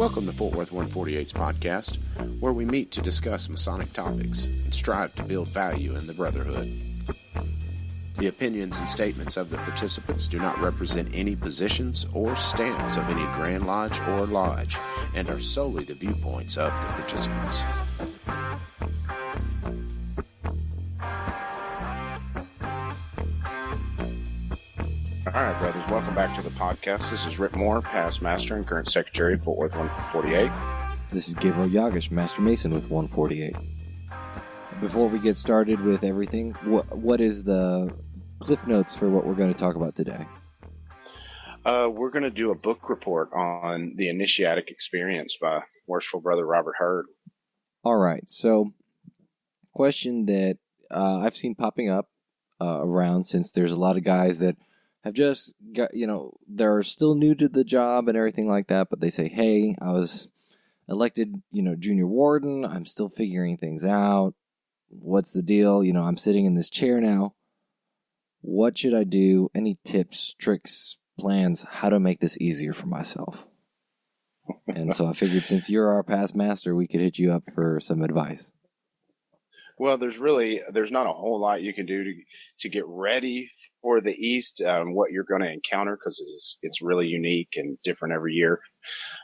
Welcome to Fort Worth 148's podcast, where we meet to discuss Masonic topics and strive to build value in the Brotherhood. The opinions and statements of the participants do not represent any positions or stance of any Grand Lodge or Lodge and are solely the viewpoints of the participants. All right, brothers, welcome back to the podcast. This is Rhit Moore, past master and current secretary of Fort Worth 148. This is Gabriel Jagush, Master Mason with 148. Before we get started with everything, what is the cliff notes for what we're going to talk about today? We're going to do a book report on the Initiatic Experience by Worshipful Brother Robert Hurd. All right, so question that I've seen popping up around, since there's a lot of guys that have just got, they're still new to the job and everything like that, but they say, hey, I was elected, Junior Warden. I'm still figuring things out. What's the deal? I'm sitting in this chair now. What should I do? Any tips, tricks, plans, how to make this easier for myself? And so I figured, since you're our past master, we could hit you up for some advice. Well, there's not a whole lot you can do to get ready for the East, what you're going to encounter, because it's really unique and different every year.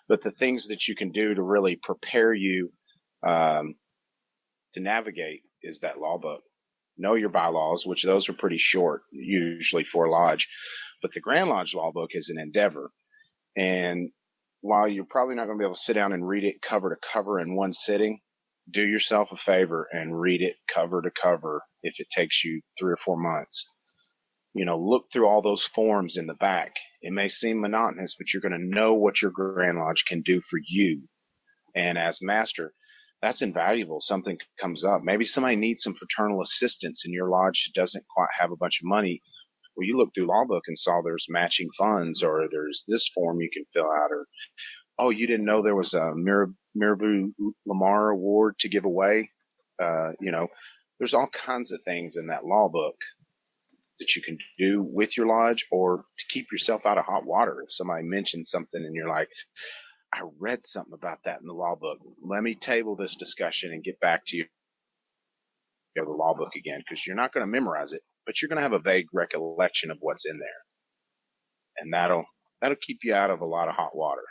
But the things that you can do to really prepare you to navigate is that law book. Know your bylaws, which those are pretty short, usually for Lodge. But the Grand Lodge law book is an endeavor. And while you're probably not going to be able to sit down and read it cover to cover in one sitting, do yourself a favor and read it cover to cover if it takes you 3 or 4 months. Look through all those forms in the back. It may seem monotonous, but you're going to know what your Grand Lodge can do for you. And as master, that's invaluable. Something comes up. Maybe somebody needs some fraternal assistance and your lodge doesn't quite have a bunch of money. Well, you look through law book and saw there's matching funds, or there's this form you can fill out, or, oh, you didn't know there was a Mirabeau Lamar Award to give away. There's all kinds of things in that law book that you can do with your lodge, or to keep yourself out of hot water. If somebody mentions something and you're like, I read something about that in the law book. Let me table this discussion and get back to you. The law book again, because you're not going to memorize it, but you're going to have a vague recollection of what's in there. And that'll keep you out of a lot of hot water.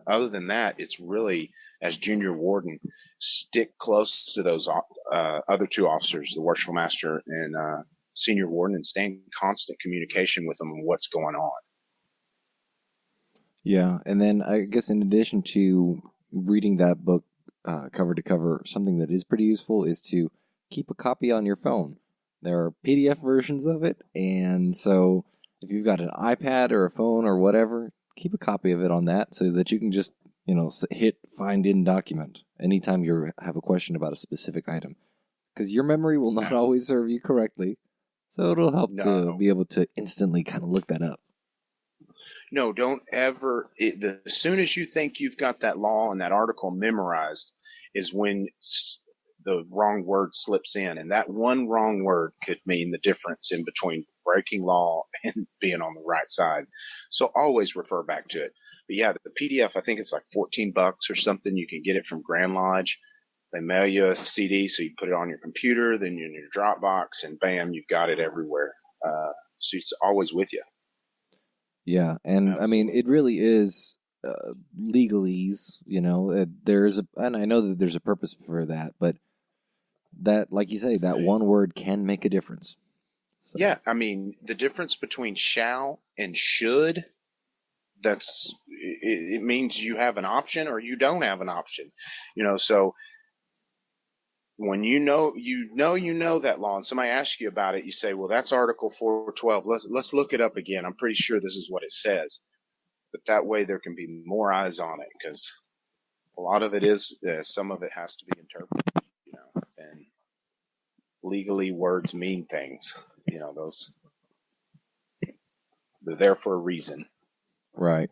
Other than that, it's really, as Junior Warden, stick close to those other two officers, the Worshipful Master and Senior Warden, and stay in constant communication with them on what's going on. Yeah, and then I guess in addition to reading that book cover to cover, something that is pretty useful is to keep a copy on your phone. There are PDF versions of it, and so if you've got an iPad or a phone or whatever, keep a copy of it on that so that you can just, hit find in document anytime you have a question about a specific item. Because your memory will not always serve you correctly, so it'll help to be able to instantly kind of look that up. No, don't ever. As soon as you think you've got that law and that article memorized is when the wrong word slips in. And that one wrong word could mean the difference in between breaking law and being on the right side. So always refer back to it. But yeah, the PDF, I think it's like $14 or something. You can get it from Grand Lodge. They mail you a CD, so you put it on your computer, then you're in your Dropbox, and bam, you've got it everywhere. So it's always with you. Yeah, and absolutely. I mean, it really is legalese, and I know that there's a purpose for that, but that, like you say, that one word can make a difference. So. Yeah, I mean, the difference between shall and should, it means you have an option or you don't have an option. So when you know that law and somebody asks you about it, you say, well, that's Article 412. Let's look it up again. I'm pretty sure this is what it says. But that way there can be more eyes on it, because a lot of it is, some of it has to be interpreted, and legally words mean things. They're there for a reason. Right.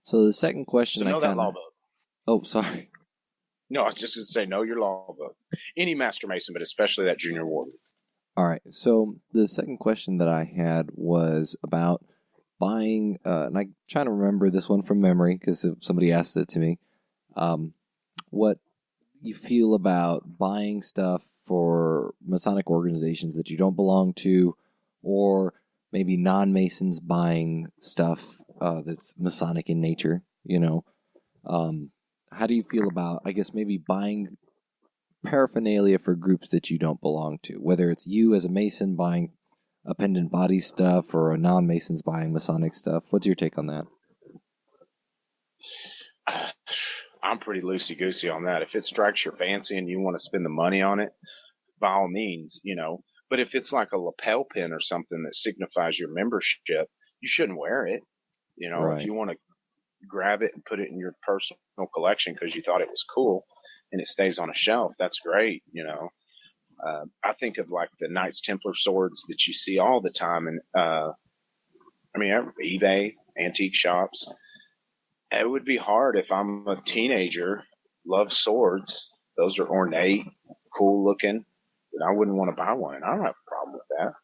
So the second question, that law book. Oh, sorry. No, I was just going to say, know your law book. Any Master Mason, but especially that Junior Warden. All right. So the second question that I had was about buying, and I'm trying to remember this one from memory because somebody asked it to me, what you feel about buying stuff for Masonic organizations that you don't belong to, or maybe non-Masons buying stuff that's Masonic in nature, you know. How do you feel about, I guess, maybe buying paraphernalia for groups that you don't belong to, whether it's you as a Mason buying appendant body stuff or a non-Mason's buying Masonic stuff? What's your take on that? I'm pretty loosey-goosey on that. If it strikes your fancy and you want to spend the money on it, by all means, you know. But if it's like a lapel pin or something that signifies your membership, you shouldn't wear it. You know, Right. If you want to grab it and put it in your personal collection because you thought it was cool and it stays on a shelf, that's great, you know. I think of like the Knights Templar swords that you see all the time, and eBay, antique shops. It would be hard if I'm a teenager, love swords. Those are ornate, cool looking. Then I wouldn't want to buy one, and I don't have a problem with that.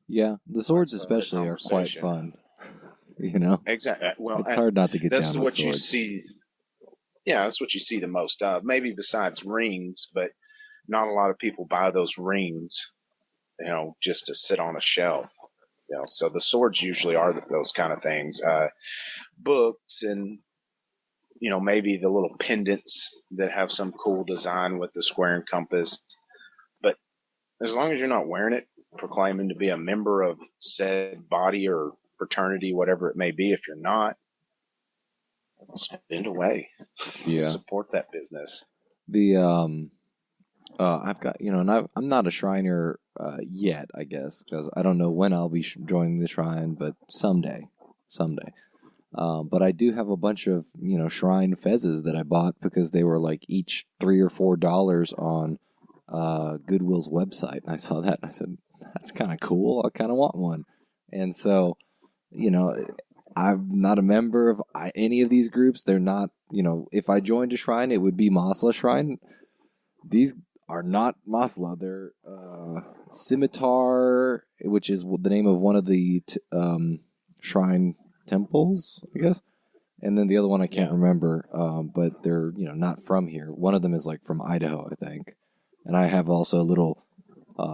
Yeah, the swords especially are quite fun. You know, exactly. Well, it's hard not to get down with swords. You see. Yeah, that's what you see the most of. Maybe besides rings, but not a lot of people buy those rings, you know, just to sit on a shelf. You know, so the swords usually are those kind of things. Books and, you know, maybe the little pendants that have some cool design with the square and compass. But as long as you're not wearing it, proclaiming to be a member of said body or fraternity, whatever it may be, if you're not, spend away. Yeah. Support that business. I've got, you know, and I'm not a Shriner yet, I guess, because I don't know when I'll be joining the Shrine, but someday. But I do have a bunch of, you know, Shrine fezzes that I bought because they were like each $3 or $4 on Goodwill's website. And I saw that and I said, that's kind of cool. I kind of want one. And so, you know, I'm not a member of any of these groups. They're not, you know, if I joined a Shrine, it would be Masla Shrine. These are not Masla. They're Scimitar, which is the name of one of the Shrine temples, I guess. And then the other one I can't remember, but they're, you know, not from here. One of them is like from Idaho, I think. And I have also a little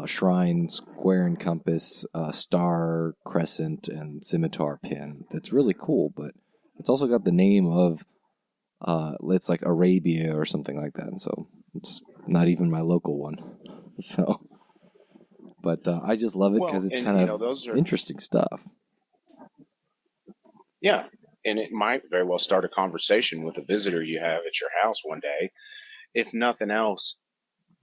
Shrine square and compass, star, crescent, and scimitar pin that's really cool, but it's also got the name of, it's like Arabia or something like that. And so it's not even my local one. So, but I just love it because it's kind of interesting stuff. Yeah, and it might very well start a conversation with a visitor you have at your house one day. If nothing else,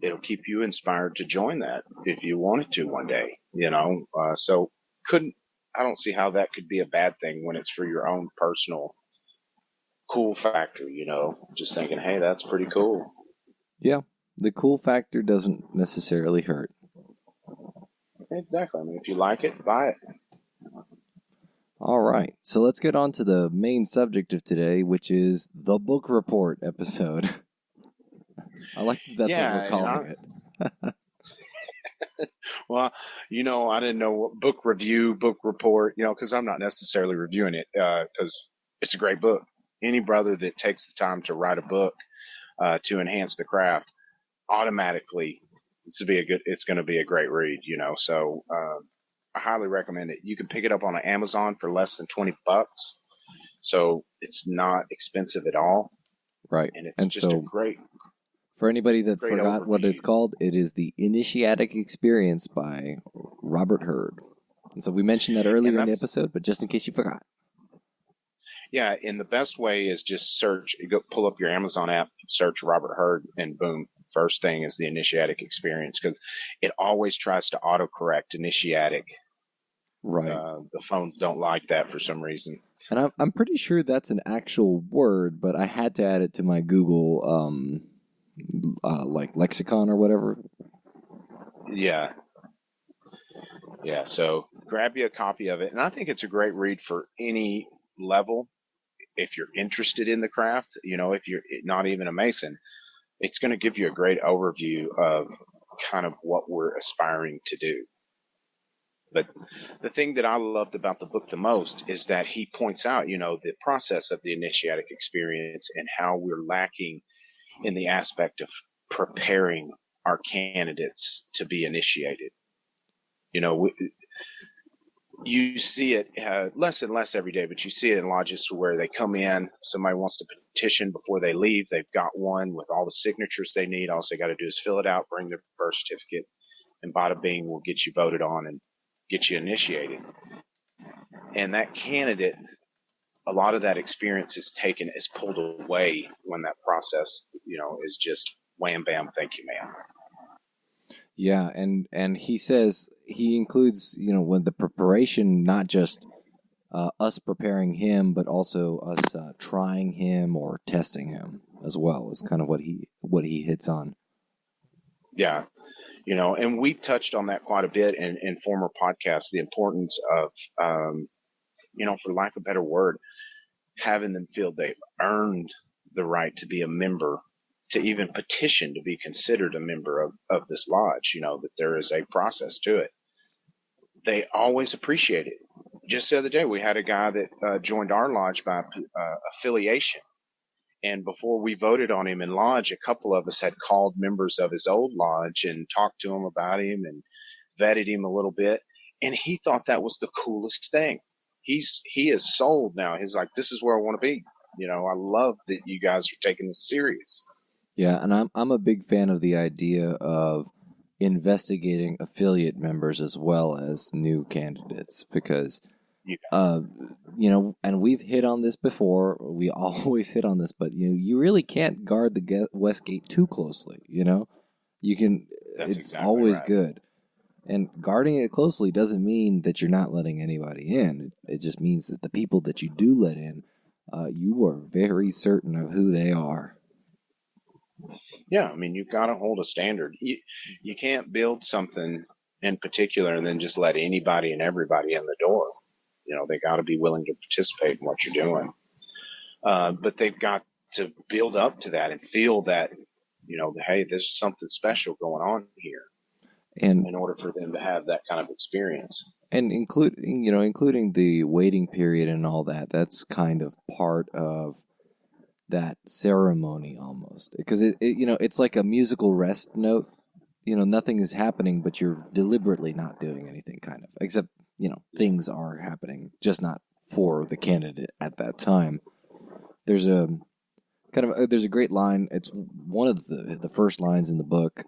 it'll keep you inspired to join that if you wanted to one day, you know. So I don't see how that could be a bad thing when it's for your own personal cool factor, you know. Just thinking, hey, that's pretty cool. Yeah, the cool factor doesn't necessarily hurt. Exactly. I mean, if you like it, buy it. All right, so let's get on to the main subject of today, which is the book report episode. I like that's what we're calling it. Well, you know, I didn't know what book review, book report, you know, because I'm not necessarily reviewing it because it's a great book. Any brother that takes the time to write a book to enhance the craft, automatically, it's going to be a great read, you know. So I highly recommend it. You can pick it up on Amazon for less than $20, so it's not expensive at all. Right, and it's just a great. For anybody that forgot overview. What it's called, it is the Initiatic Experience by Robert Hurd. And so we mentioned that earlier in the episode, but just in case you forgot. Yeah, and the best way is just pull up your Amazon app, search Robert Hurd, and boom, first thing is the Initiatic Experience, because it always tries to autocorrect Initiatic. Right. The phones don't like that for some reason. And I'm pretty sure that's an actual word, but I had to add it to my Google like lexicon or whatever. Yeah. So grab you a copy of it, and I think it's a great read for any level. If you're interested in the craft, you know, if you're not even a Mason, it's going to give you a great overview of kind of what we're aspiring to do. But the thing that I loved about the book the most is that he points out, the process of the initiatic experience and how we're lacking in the aspect of preparing our candidates to be initiated. You see it less and less every day, but you see it in lodges where they come in, somebody wants to petition before they leave. They've got one with all the signatures they need. All they got to do is fill it out, bring their birth certificate, and bada bing, will get you voted on and get you initiated. And that candidate, a lot of that experience is pulled away when that process, is just wham, bam, thank you, ma'am. Yeah, and he says he includes, when the preparation, not just us preparing him, but also us trying him or testing him as well, is kind of what he hits on. Yeah, and we've touched on that quite a bit in former podcasts, the importance of, for lack of a better word, having them feel they've earned the right to be a member, to even petition to be considered a member of this lodge, that there is a process to it. They always appreciate it. Just the other day, we had a guy that joined our lodge by affiliation. And before we voted on him in lodge, a couple of us had called members of his old lodge and talked to him about him and vetted him a little bit. And he thought that was the coolest thing. He is sold now. He's like, this is where I want to be. I love that you guys are taking this serious. Yeah, and I'm a big fan of the idea of investigating affiliate members as well as new candidates, because and we've hit on this before. We always hit on this, but you really can't guard the West Gate too closely. You can. That's it's exactly always right. good. And guarding it closely doesn't mean that you're not letting anybody in. It just means that the people that you do let in, you are very certain of who they are. Yeah, I mean, you've got to hold a standard. You can't build something in particular and then just let anybody and everybody in the door. They got to be willing to participate in what you're doing. But they've got to build up to that and feel that, hey, there's something special going on here. And in order for them to have that kind of experience. And including the waiting period and all that, that's kind of part of that ceremony almost, because it's like a musical rest note. Nothing is happening, but you're deliberately not doing anything, kind of, except things are happening, just not for the candidate at that time. There's a great line. It's one of the first lines in the book.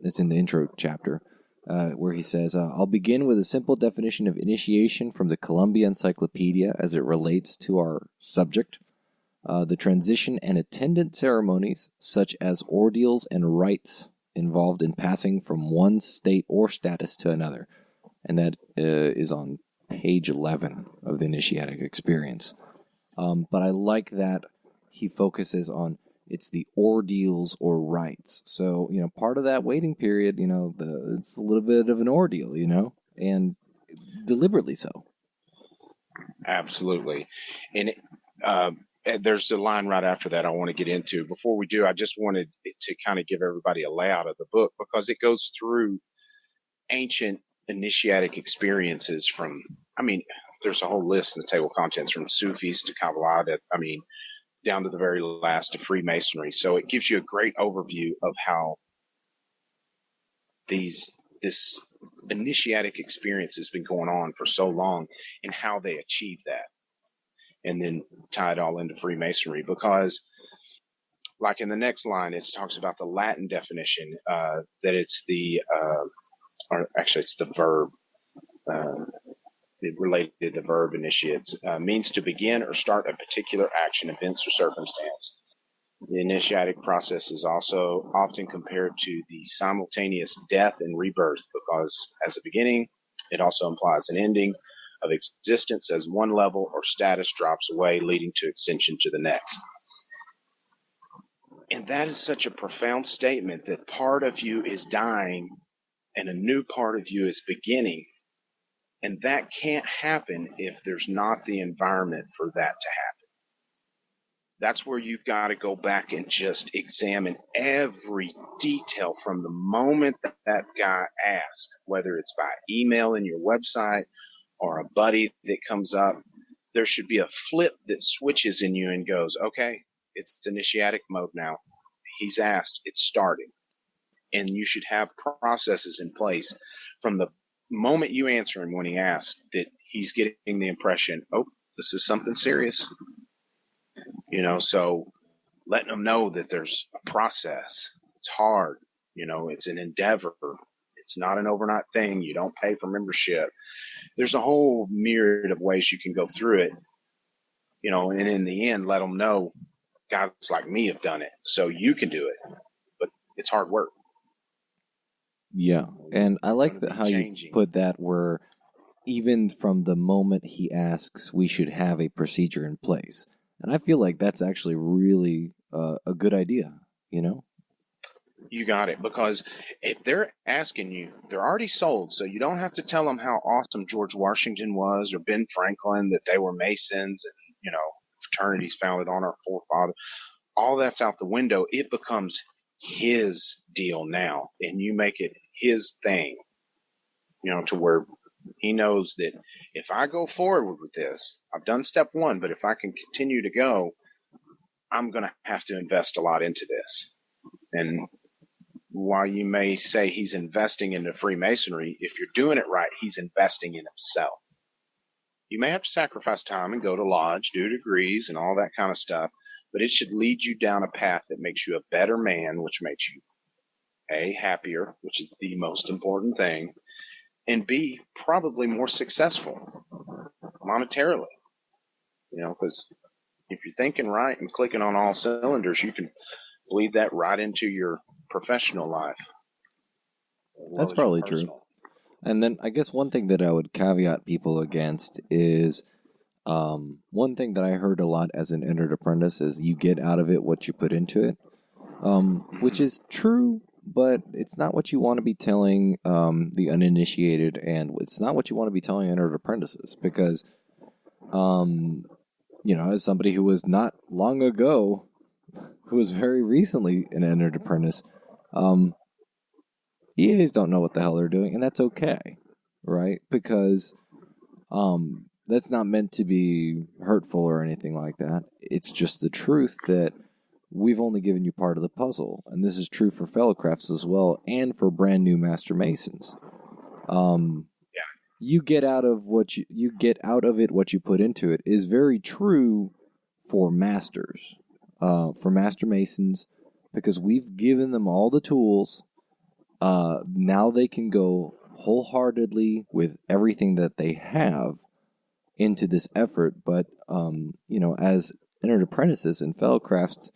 It's in the intro chapter, where he says, I'll begin with a simple definition of initiation from the Columbia Encyclopedia as it relates to our subject. The transition and attendant ceremonies, such as ordeals and rites involved in passing from one state or status to another. And that is on page 11 of the Initiatic Experience. But I like that he focuses on it's the ordeals or rites. So, part of that waiting period, it's a little bit of an ordeal, and deliberately so. Absolutely. And there's a line right after that I want to get into. Before we do, I just wanted to kind of give everybody a layout of the book, because it goes through ancient initiatic experiences there's a whole list in the table of contents, from Sufis to Kabbalah down to the very last to Freemasonry. So it gives you a great overview of how this initiatic experience has been going on for so long and how they achieve that. And then tie it all into Freemasonry, because like in the next line, it talks about the Latin definition, that it's it's the verb, related to the verb initiates, means to begin or start a particular action, events, or circumstance. The initiatic process is also often compared to the simultaneous death and rebirth, because as a beginning, it also implies an ending of existence as one level or status drops away, leading to ascension to the next. And that is such a profound statement, that part of you is dying and a new part of you is beginning. And that can't happen if there's not the environment for that to happen. That's where you've got to go back and just examine every detail from the moment that that guy asks, whether it's by email in your website or a buddy that comes up. There should be a flip that switches in you and goes, okay, it's initiatic mode now. He's asked, it's starting. And you should have processes in place from the moment you answer him when he asks that he's getting the impression, oh, this is something serious. So letting them know that there's a process. It's hard. It's an endeavor. It's not an overnight thing. You don't pay for membership. There's a whole myriad of ways you can go through it, and in the end, let them know guys like me have done it. So you can do it, but it's hard work. Yeah. And I like how you put that, where even from the moment he asks, we should have a procedure in place. And I feel like that's actually really a good idea, You got it, because if they're asking you, they're already sold, so you don't have to tell them how awesome George Washington was or Ben Franklin, that they were Masons and, fraternities founded on our forefathers. All that's out the window. It becomes his deal now, and you make it his thing, to where he knows that if I go forward with this, I've done step one, but if I can continue to go, I'm going to have to invest a lot into this. And while you may say he's investing into Freemasonry, if you're doing it right, he's investing in himself. You may have to sacrifice time and go to lodge, do degrees and all that kind of stuff, but it should lead you down a path that makes you a better man, which makes you A, happier, which is the most important thing, and B, probably more successful monetarily. Because if you're thinking right and clicking on all cylinders, you can bleed that right into your professional life. That's probably true. And then I guess one thing that I would caveat people against is one thing that I heard a lot as an entered apprentice is you get out of it what you put into it, which is true, but it's not what you want to be telling the uninitiated, and it's not what you want to be telling entered apprentices, because, as somebody who was not long ago, who was very recently an entered apprentice, EAs don't know what the hell they're doing, and that's okay, right? Because that's not meant to be hurtful or anything like that. It's just the truth that we've only given you part of the puzzle, and this is true for fellowcrafts as well, and for brand new Master Masons. You get out of you get out of it what you put into it is very true for masters, for Master Masons, because we've given them all the tools. Now they can go wholeheartedly with everything that they have into this effort. But, as entered apprentices and fellowcrafts,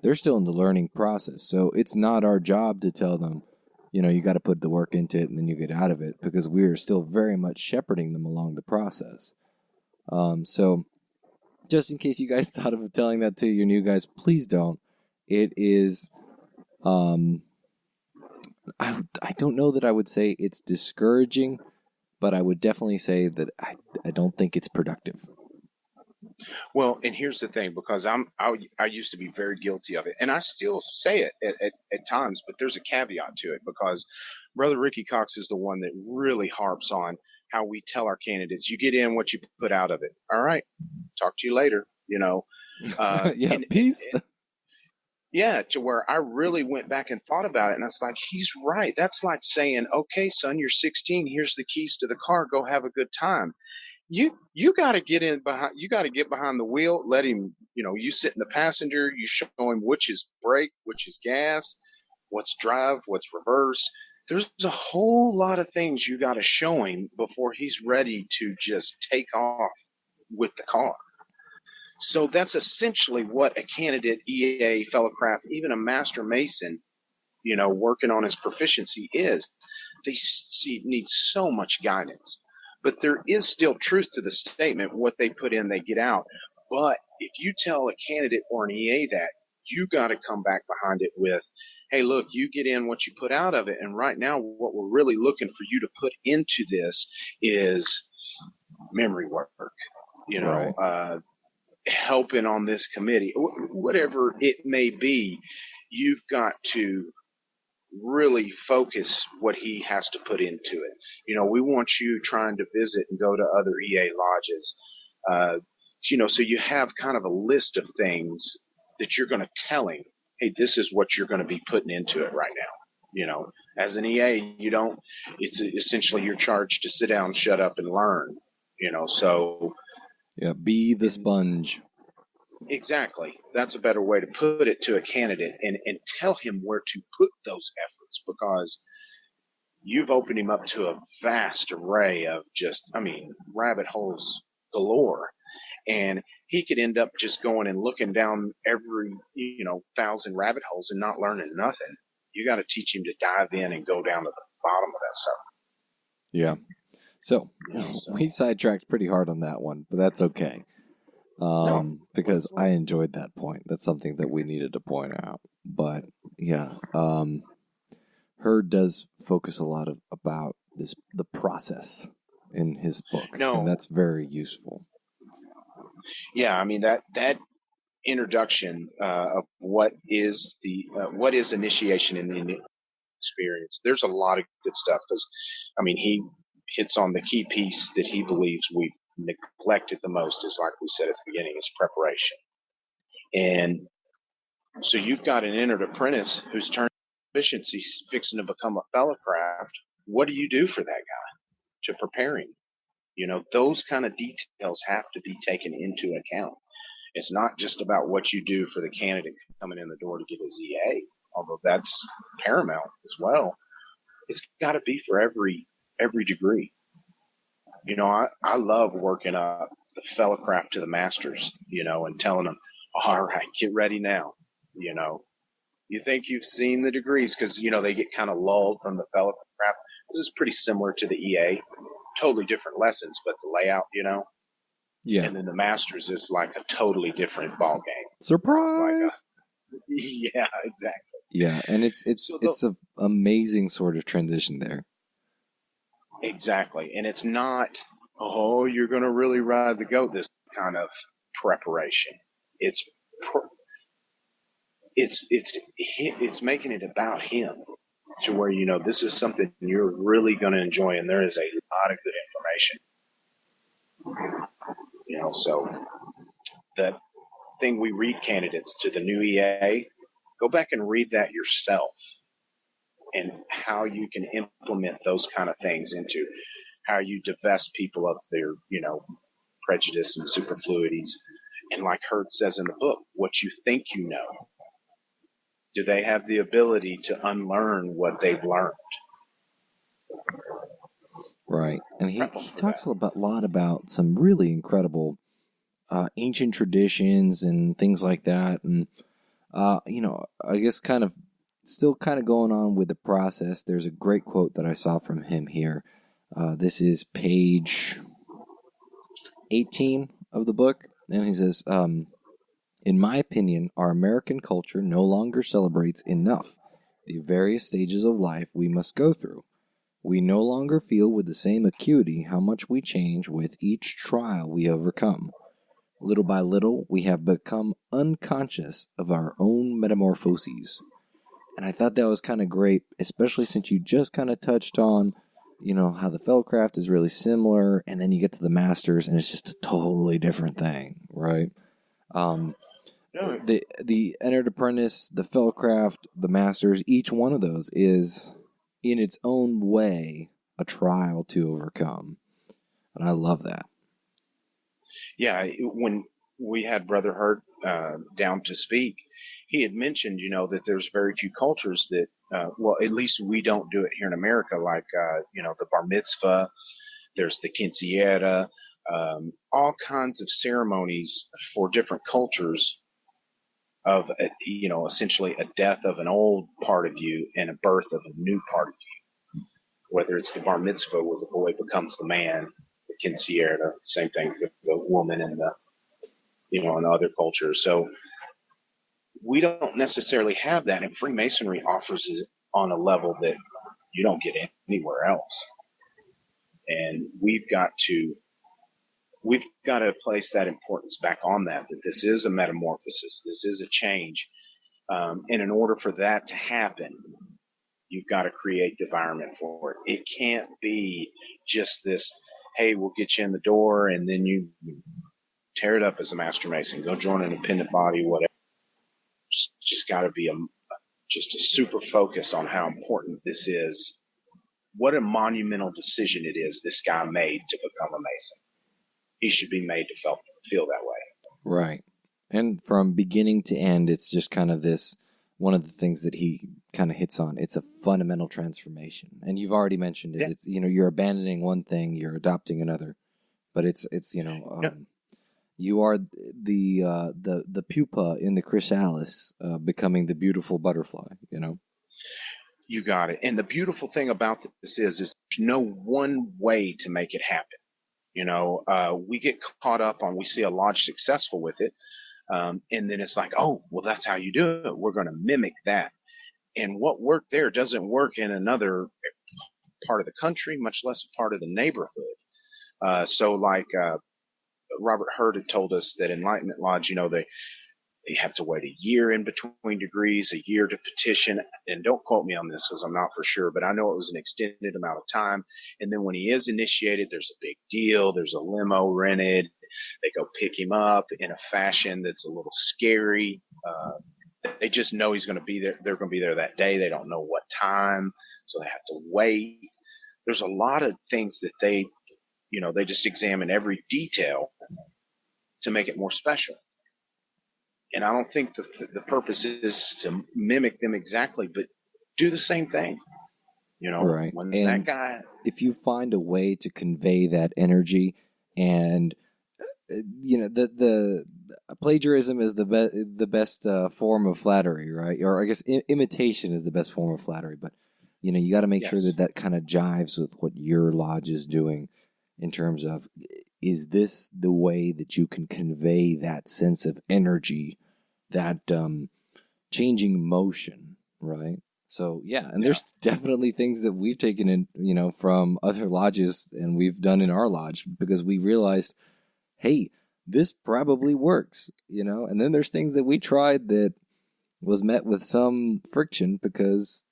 they're still in the learning process. So it's not our job to tell them, you got to put the work into it and then you get out of it, because we are still very much shepherding them along the process. So just in case you guys thought of telling that to your new guys, please don't. It is... I don't know that I would say it's discouraging, but I would definitely say that I don't think it's productive. Well, and here's the thing, because I used to be very guilty of it, and I still say it at times, but there's a caveat to it, because Brother Ricky Cox is the one that really harps on how we tell our candidates, you get in what you put out of it. All right, talk to you later, Yeah, peace. Yeah, to where I really went back and thought about it, and I was like, he's right. That's like saying, okay, son, you're 16. Here's the keys to the car. Go have a good time. You got to get in behind. You got to get behind the wheel. Let him. You sit in the passenger. You show him which is brake, which is gas, what's drive, what's reverse. There's a whole lot of things you got to show him before he's ready to just take off with the car. So that's essentially what a candidate EA, fellowcraft, even a Master Mason, working on his proficiency is. They need so much guidance. But there is still truth to the statement, what they put in, they get out. But if you tell a candidate or an EA that, you got to come back behind it with, hey, look, you get in what you put out of it. And right now, what we're really looking for you to put into this is memory work, right. helping on this committee, whatever it may be, you've got to really focus what he has to put into it. We want you trying to visit and go to other EA lodges, so you have kind of a list of things that you're going to tell him, hey, this is what you're going to be putting into it right now. As an EA, it's essentially you're charged to sit down, shut up, and learn, so. Yeah, be the sponge. Exactly. That's a better way to put it to a candidate, and tell him where to put those efforts, because you've opened him up to a vast array of rabbit holes galore. And he could end up just going and looking down every, 1,000 rabbit holes and not learning nothing. You got to teach him to dive in and go down to the bottom of that stuff. Yeah. So we sidetracked pretty hard on that one, but that's okay. Because I enjoyed that point. That's something that we needed to point out. But yeah, Hurd does focus a lot about the process in his book, and that's very useful. Yeah, that introduction of what is initiation in the experience. There's a lot of good stuff, because he hits on the key piece that he believes we've neglected the most, is, like we said at the beginning, is preparation. And so you've got an entered apprentice who's turned efficiency, fixing to become a fellowcraft. What do you do for that guy to prepare him? Those kind of details have to be taken into account. It's not just about what you do for the candidate coming in the door to get his EA, although that's paramount as well. It's got to be for every degree. I love working up the fellowcraft to the masters, and telling them, all right, get ready now. You think you've seen the degrees, because, they get kind of lulled from the fellowcraft. This is pretty similar to the EA. Totally different lessons, but the layout, Yeah. And then the masters is like a totally different ball game. Surprise! Yeah, exactly. Yeah, and it's an amazing sort of transition there. Exactly, and it's not, you're going to really ride the goat. This kind of preparation. It's making it about him, to where this is something you're really going to enjoy, and there is a lot of good information. So the thing we read candidates to the new EA, go back and read that yourself, and how you can implement those kind of things into how you divest people of their, prejudice and superfluities. And like Hurd says in the book, what you think you know, do they have the ability to unlearn what they've learned? Right. And he talks a lot about some really incredible ancient traditions and things like that. And, I guess still going on with the process, there's a great quote that I saw from him here. This is page 18 of the book. And he says, in my opinion, our American culture no longer celebrates enough the various stages of life we must go through. We no longer feel with the same acuity how much we change with each trial we overcome. Little by little, we have become unconscious of our own metamorphoses. And I thought that was kind of great, especially since you just kind of touched on, how the fellowcraft is really similar, and then you get to the masters, and it's just a totally different thing, right? The entered apprentice, the fellowcraft, the masters, each one of those is, in its own way, a trial to overcome. And I love that. Yeah, when we had Brother Hurd down to speak, he had mentioned, that there's very few cultures that, at least we don't do it here in America, like, the bar mitzvah, there's the quinceañera, all kinds of ceremonies for different cultures of, essentially a death of an old part of you and a birth of a new part of you. Whether it's the bar mitzvah where the boy becomes the man, the quinceañera, same thing for the woman in the, in other cultures. So we don't necessarily have that, and Freemasonry offers it on a level that you don't get anywhere else. And we've got to we've got to place that importance back on that this is a metamorphosis. This is a change. And in order for that to happen, you've got to create the environment for it. It can't be just this, hey, we'll get you in the door and then you tear it up as a master mason, go join an independent body, whatever. It's just got to be just a super focus on how important this is. What a monumental decision it is this guy made to become a mason. He should be made to feel that way. Right. And from beginning to end, it's just kind of this, one of the things that he kind of hits on. It's a fundamental transformation. And you've already mentioned it. Yeah. It's, you're abandoning one thing, you're adopting another. But it's you are the pupa in the chrysalis becoming the beautiful butterfly, You got it. And the beautiful thing about this is there's no one way to make it happen. We get caught up on, we see a lodge successful with it. And then it's like, oh, well, that's how you do it. We're going to mimic that. And what worked there doesn't work in another part of the country, much less a part of the neighborhood. So Robert Hurd had told us that Enlightenment Lodge, they have to wait a year in between degrees, a year to petition. And don't quote me on this because I'm not for sure, but I know it was an extended amount of time. And then when he is initiated, there's a big deal. There's a limo rented. They go pick him up in a fashion that's a little scary. They just know he's going to be there. They're going to be there that day. They don't know what time, so they have to wait. There's a lot of things that they just examine every detail to make it more special. And I don't think the purpose is to mimic them exactly, but do the same thing. Right. When and that guy, if you find a way to convey that energy, and the plagiarism is the best form of flattery, right? Or I guess imitation is the best form of flattery. But you got to make sure that kind of jives with what your lodge is doing, in terms of, is this the way that you can convey that sense of energy, that changing motion, right? So there's definitely things that we've taken in, from other lodges, and we've done in our lodge, because we realized, hey, this probably works, and then there's things that we tried that was met with some friction because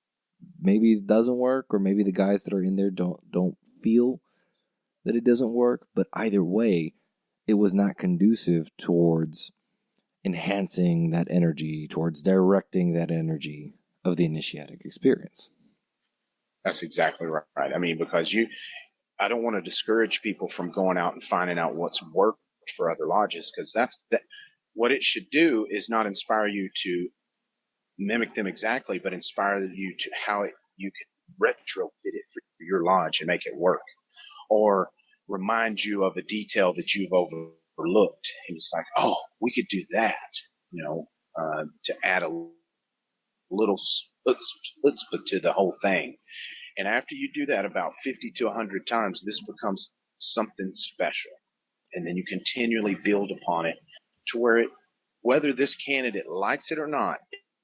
maybe it doesn't work, or maybe the guys that are in there don't feel that it doesn't work. But either way, it was not conducive towards enhancing that energy, towards directing that energy of the initiatic experience. That's exactly right. I mean, because I don't want to discourage people from going out and finding out what's worked for other lodges, because what it should do is not inspire you to mimic them exactly, but inspire you to how you can retrofit it for your lodge and make it work, or remind you of a detail that you've overlooked. And it's like, oh, we could do that, to add a little chutzpah to the whole thing. And after you do that about 50 to 100 times, this becomes something special. And then you continually build upon it to where whether this candidate likes it or not,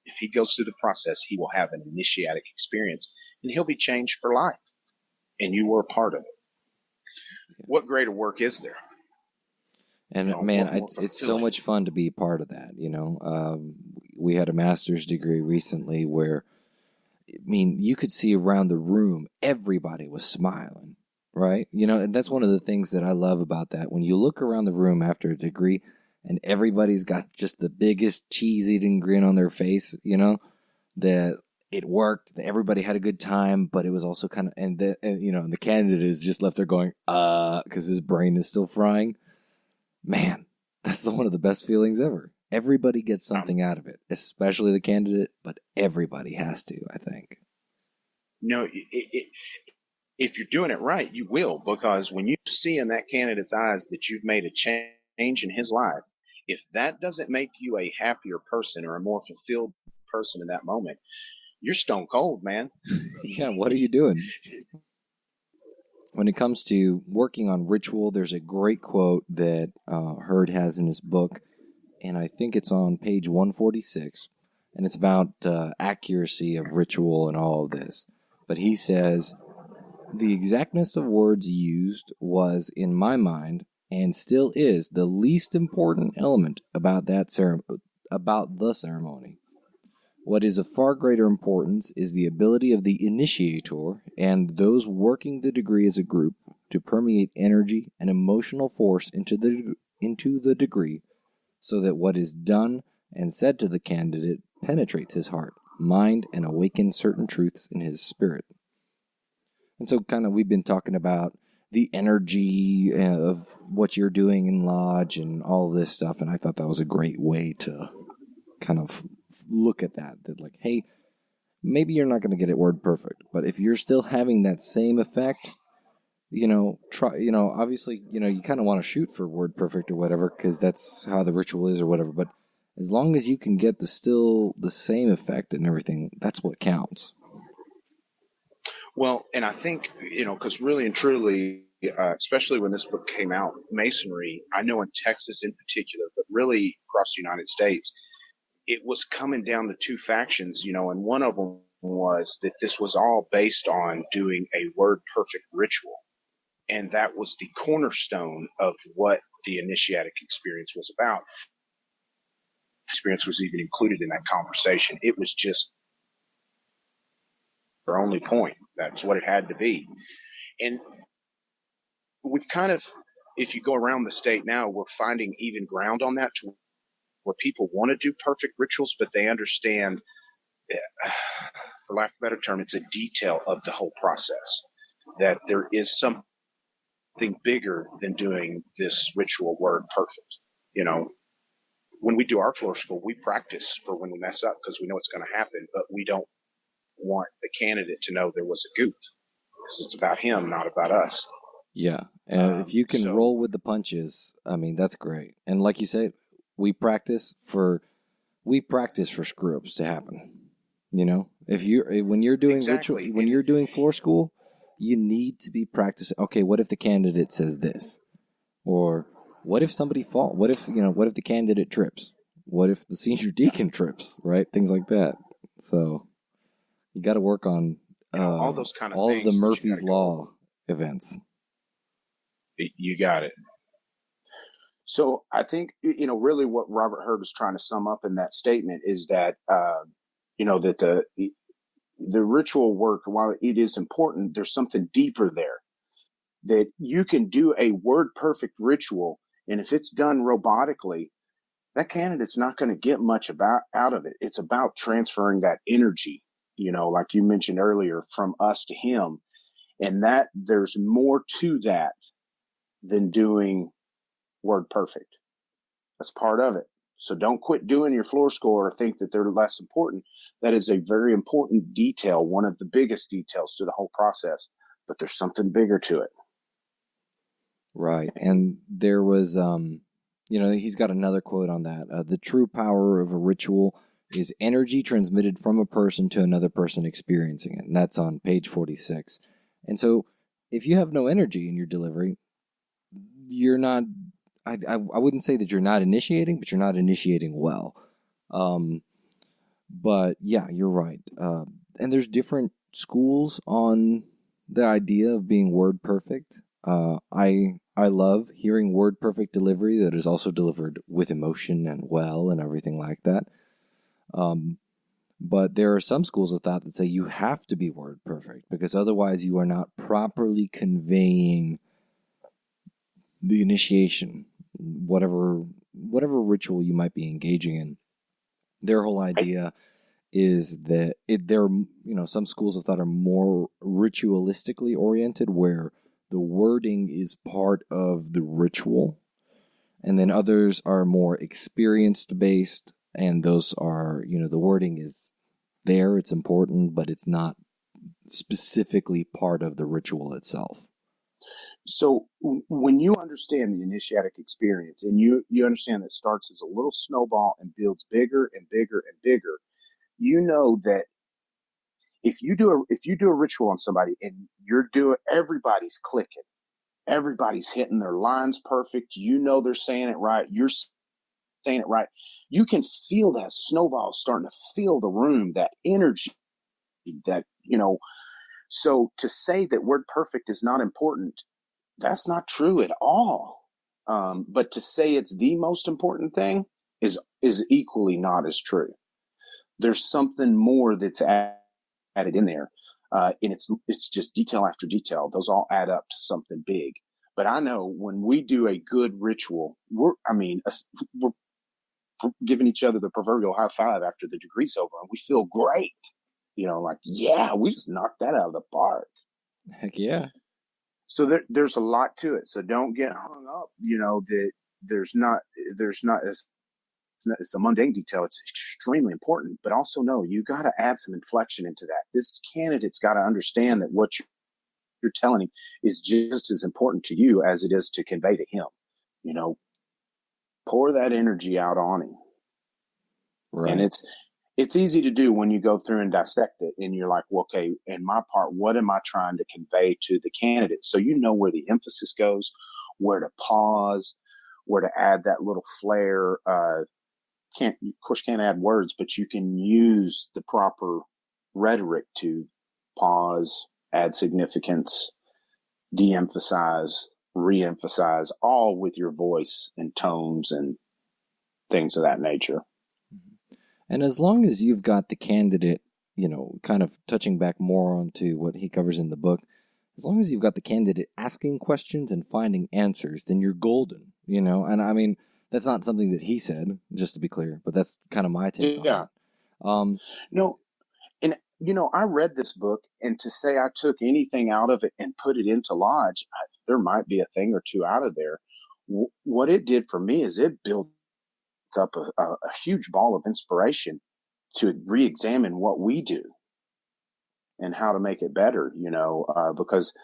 if he goes through the process, he will have an initiatic experience, and he'll be changed for life. And you were a part of it. What greater work is there? And it's so much fun to be part of that. We had a master's degree recently where, you could see around the room, everybody was smiling, right? And that's one of the things that I love about that. When you look around the room after a degree and everybody's got just the biggest cheese-eating grin on their face, that it worked, that everybody had a good time, but it was also kind of, and the candidate is just left there going, because his brain is still frying. Man, that's one of the best feelings ever. Everybody gets something out of it, especially the candidate, but everybody has to, I think. If you're doing it right, you will, because when you see in that candidate's eyes that you've made a change in his life, if that doesn't make you a happier person or a more fulfilled person in that moment, you're stone cold, man. Yeah, what are you doing? When it comes to working on ritual, there's a great quote that Hurd has in his book, and I think it's on page 146, and it's about accuracy of ritual and all of this. But he says, "The exactness of words used was, in my mind, and still is the least important element about the ceremony. What is of far greater importance is the ability of the initiator and those working the degree as a group to permeate energy and emotional force into the degree, so that what is done and said to the candidate penetrates his heart, mind, and awakens certain truths in his spirit. And so kind of we've been talking about the energy of what you're doing in Lodge and all of this stuff, and I thought that was a great way to kind of look at that like, hey, maybe you're not going to get it word perfect, but if you're still having that same effect, try, obviously, you kind of want to shoot for word perfect or whatever, because that's how the ritual is or whatever, but as long as you can get the same effect and everything, that's what counts. Well, and I think, because really and truly, especially when this book came out, Masonry, I know in Texas in particular, but really across the United States, it was coming down to two factions, and one of them was that this was all based on doing a word perfect ritual. And that was the cornerstone of what the Initiatic Experience was about. Experience was even included in that conversation. It was just our only point. That's what it had to be. And we've kind of, if you go around the state now, we're finding even ground on that to where people want to do perfect rituals, but they understand, for lack of a better term, it's a detail of the whole process, that there is something bigger than doing this ritual word perfect. When we do our floor school, we practice for when we mess up because we know it's going to happen, but we don't want the candidate to know there was a goof, because it's about him, not about us. Yeah, and if you can roll with the punches, I mean, that's great. And like you said, we practice for screw ups to happen. When you're doing ritual, when you're doing floor school, you need to be practicing. Okay, what if the candidate says this, or what if somebody falls? What if the candidate trips? What if the senior deacon trips? Right, things like that. So you got to work on all those kind of all things of the Murphy's Law events. You got it. So I think, really what Robert Hurd was trying to sum up in that statement is that, that the ritual work, while it is important, there's something deeper there, that you can do a word perfect ritual. And if it's done robotically, that candidate's not going to get much out of it. It's about transferring that energy, like you mentioned earlier, from us to him. And that there's more to that than doing word perfect. That's part of it. So don't quit doing your floor school or think that they're less important. That is a very important detail, one of the biggest details to the whole process, but there's something bigger to it. Right. And there was, he's got another quote on that. The true power of a ritual is energy transmitted from a person to another person experiencing it. And that's on page 46. And so if you have no energy in your delivery, you're not, I wouldn't say that you're not initiating, but you're not initiating well. But yeah, you're right. And there's different schools on the idea of being word perfect. I love hearing word perfect delivery that is also delivered with emotion and well and everything like that. But there are some schools of thought that say you have to be word perfect because otherwise you are not properly conveying the initiation, whatever ritual you might be engaging in. Their whole idea is that some schools of thought are more ritualistically oriented, where the wording is part of the ritual, and then others are more experienced based, and those are, the wording is there, it's important, but it's not specifically part of the ritual itself. So when you understand the initiatic experience and you understand that it starts as a little snowball and builds bigger and bigger and bigger, you know that if you do a ritual on somebody and everybody's clicking, everybody's hitting their lines perfect, they're saying it right, you're saying it right, you can feel that snowball starting to fill the room, that energy, that, so to say that word perfect is not important, that's not true at all. But to say it's the most important thing is equally not as true. There's something more that's added in there, and it's just detail after detail. Those all add up to something big. But I know when we do a good ritual, we're giving each other the proverbial high five after the degree's over, and we feel great. Like, yeah, we just knocked that out of the park. Heck yeah. So there's a lot to it. So don't get hung up, that there's not it's a mundane detail. It's extremely important, but also know you got to add some inflection into that. This candidate's got to understand that what you're telling him is just as important to you as it is to convey to him. Pour that energy out on him. Right. And it's easy to do when you go through and dissect it and you're like, well, okay, in my part, what am I trying to convey to the candidate? So you know where the emphasis goes, where to pause, where to add that little flair. Can't add words, but you can use the proper rhetoric to pause, add significance, de-emphasize, re-emphasize, all with your voice and tones and things of that nature. And as long as you've got the candidate, kind of touching back more onto what he covers in the book, as long as you've got the candidate asking questions and finding answers, then you're golden, And I mean, that's not something that he said, just to be clear, but that's kind of my take on it. No, and I read this book, and to say I took anything out of it and put it into Lodge, there might be a thing or two out of there. What it did for me is it built up a huge ball of inspiration to re-examine what we do and how to make it better, because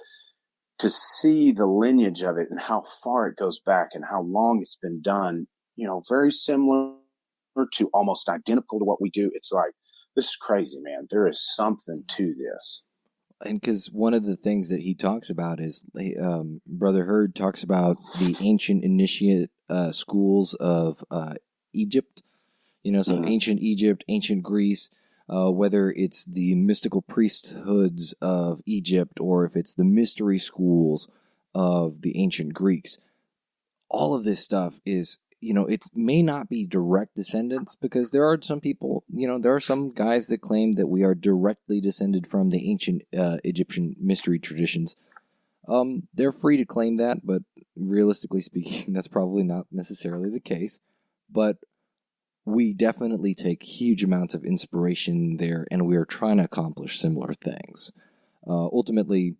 to see the lineage of it and how far it goes back and how long it's been done, very similar to almost identical to what we do. It's like, this is crazy, man. There is something to this. And because one of the things that he talks about is, Brother Hurd talks about the ancient initiate schools of Egypt, so ancient Egypt, ancient Greece, whether it's the mystical priesthoods of Egypt or if it's the mystery schools of the ancient Greeks. All of this stuff is, it may not be direct descendants, because there are some people, there are some guys that claim that we are directly descended from the ancient Egyptian mystery traditions. They're free to claim that, but realistically speaking, that's probably not necessarily the case. But we definitely take huge amounts of inspiration there, and we are trying to accomplish similar things. Ultimately,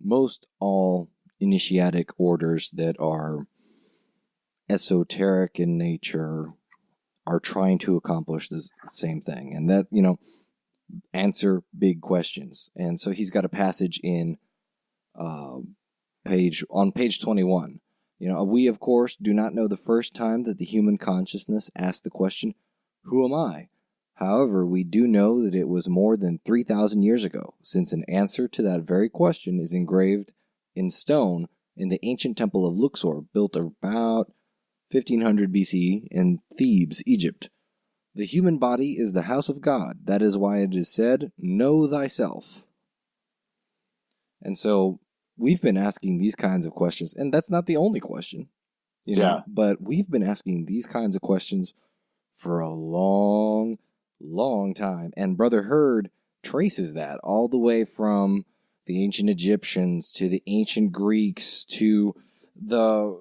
most all initiatic orders that are esoteric in nature are trying to accomplish the same thing, and that, answer big questions. And so he's got a passage in page 21. We, of course, do not know the first time that the human consciousness asked the question, "Who am I?" However, we do know that it was more than 3,000 years ago, since an answer to that very question is engraved in stone in the ancient temple of Luxor, built about 1500 BCE in Thebes, Egypt. The human body is the house of God. That is why it is said, "Know thyself." And so we've been asking these kinds of questions, and that's not the only question, but we've been asking these kinds of questions for a long, long time. And Brother Hurd traces that all the way from the ancient Egyptians to the ancient Greeks to the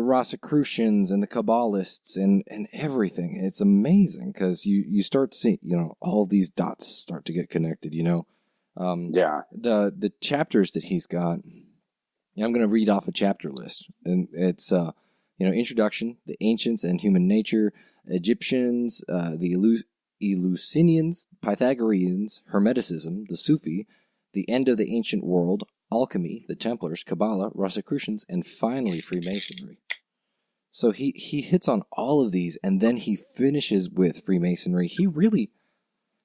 Rosicrucians and the Kabbalists and everything. It's amazing because you start seeing, all these dots start to get connected, The chapters that he's got, I'm going to read off a chapter list, and it's introduction, the ancients and human nature, Egyptians, the Eleusinians, Pythagoreans, Hermeticism, the Sufi, the end of the ancient world, alchemy, the Templars, Kabbalah, Rosicrucians, and finally Freemasonry. So he hits on all of these, and then he finishes with Freemasonry. He really,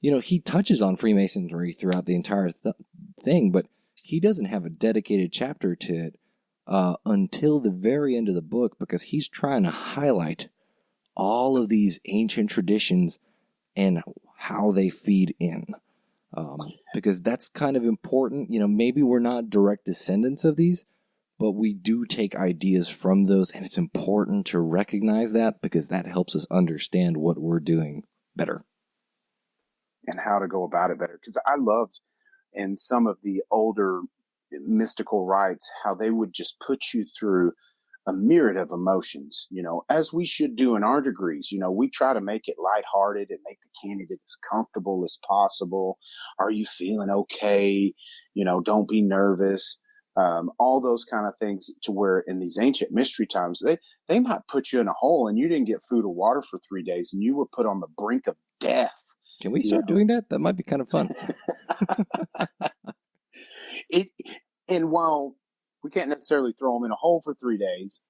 he touches on Freemasonry throughout the entire thing, but he doesn't have a dedicated chapter to it until the very end of the book, because he's trying to highlight all of these ancient traditions and how they feed in. Because that's kind of important. Maybe we're not direct descendants of these, but we do take ideas from those, and it's important to recognize that because that helps us understand what we're doing better. And how to go about it better. Because I loved in some of the older mystical rites how they would just put you through a myriad of emotions, as we should do in our degrees. We try to make it lighthearted and make the candidate as comfortable as possible. Are you feeling okay? Don't be nervous. All those kind of things, to where in these ancient mystery times, they might put you in a hole and you didn't get food or water for 3 days and you were put on the brink of death. Can we start doing that? That might be kind of fun. And while we can't necessarily throw them in a hole for 3 days,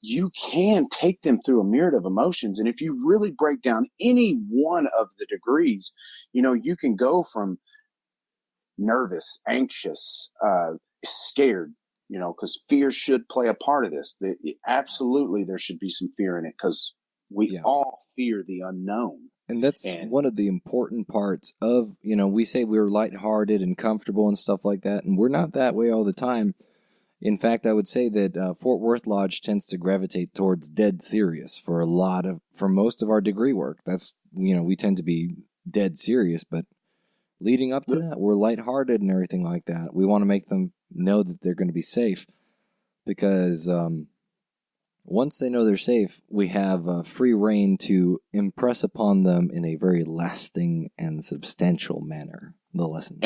you can take them through a myriad of emotions. And if you really break down any one of the degrees, you can go from nervous, anxious, scared, because fear should play a part of this. Absolutely, there should be some fear in it, because we all fear the unknown. And that's one of the important parts of, we say we're lighthearted and comfortable and stuff like that, and we're not that way all the time. In fact, I would say that Fort Worth Lodge tends to gravitate towards dead serious for most of our degree work. That's, we tend to be dead serious, but leading up to that, we're lighthearted and everything like that. We want to make them know that they're going to be safe, because once they know they're safe, we have free reign to impress upon them in a very lasting and substantial manner the lessons.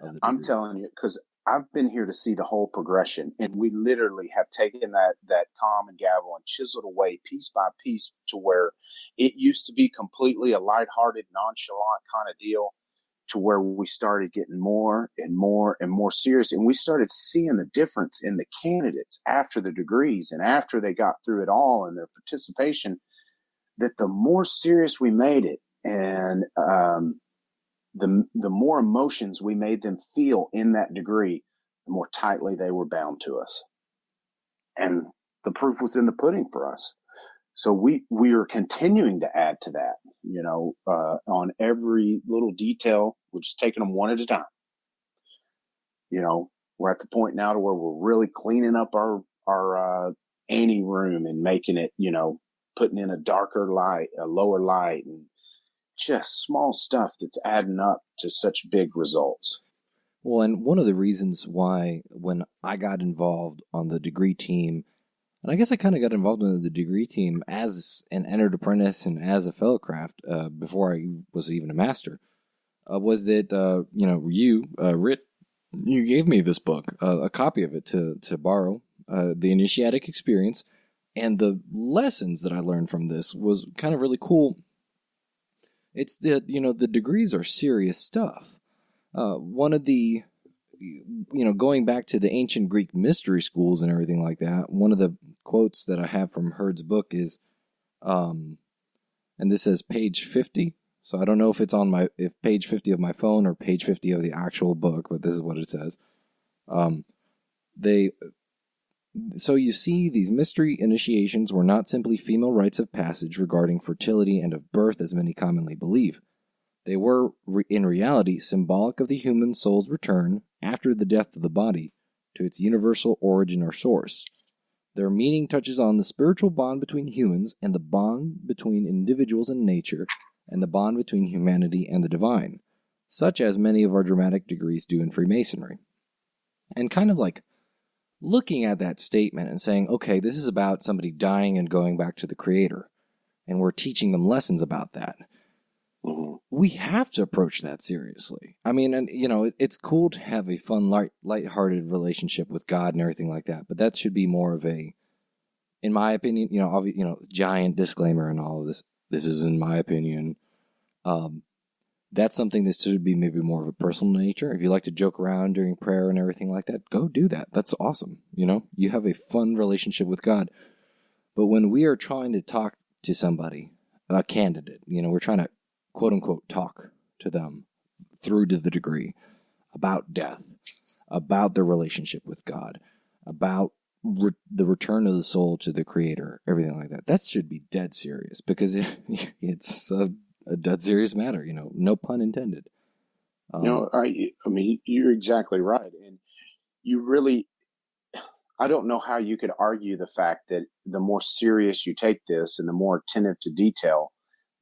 And I'm telling you, because I've been here to see the whole progression, and we literally have taken that common gavel and chiseled away piece by piece to where it used to be completely a lighthearted, nonchalant kind of deal, to where we started getting more and more and more serious. And we started seeing the difference in the candidates after the degrees and after they got through it all and their participation, that the more serious we made it, and the more emotions we made them feel in that degree, the more tightly they were bound to us. And the proof was in the pudding for us. So we are continuing to add to that, on every little detail. We're just taking them one at a time. We're at the point now to where we're really cleaning up our ante room and making it, putting in a darker light, a lower light, and just small stuff that's adding up to such big results. Well, and one of the reasons why when I got involved on the degree team, and I guess I kind of got involved in the degree team as an entered apprentice and as a fellow craft before I was even a master, was that, Rhit, you gave me this book, a copy of it to borrow, the Initiatic Experience, and the lessons that I learned from this was kind of really cool. It's that, the degrees are serious stuff. One of the, going back to the ancient Greek mystery schools and everything like that, one of the quotes that I have from Hurd's book is, and this says page 50. So I don't know if it's on if page 50 of my phone or page 50 of the actual book, but this is what it says. So you see, these mystery initiations were not simply female rites of passage regarding fertility and of birth, as many commonly believe. They were, in reality, symbolic of the human soul's return, after the death of the body, to its universal origin or source. Their meaning touches on the spiritual bond between humans and the bond between individuals and nature, and the bond between humanity and the divine, such as many of our dramatic degrees do in Freemasonry. And kind of like looking at that statement and saying, okay, this is about somebody dying and going back to the Creator, and we're teaching them lessons about that. We have to approach that seriously. I mean, and it's cool to have a fun, light-hearted relationship with God and everything like that, but that should be more of a, in my opinion, giant disclaimer and all of this. This is in my opinion. That's something that should be maybe more of a personal nature. If you like to joke around during prayer and everything like that, go do that. That's awesome. You have a fun relationship with God. But when we are trying to talk to somebody, a candidate, we're trying to quote unquote talk to them through to the degree about death, about their relationship with God, about the return of the soul to the Creator, everything like that. That should be dead serious, because it's a dead serious matter, no pun intended. I mean, you're exactly right. And you really, I don't know how you could argue the fact that the more serious you take this and the more attentive to detail,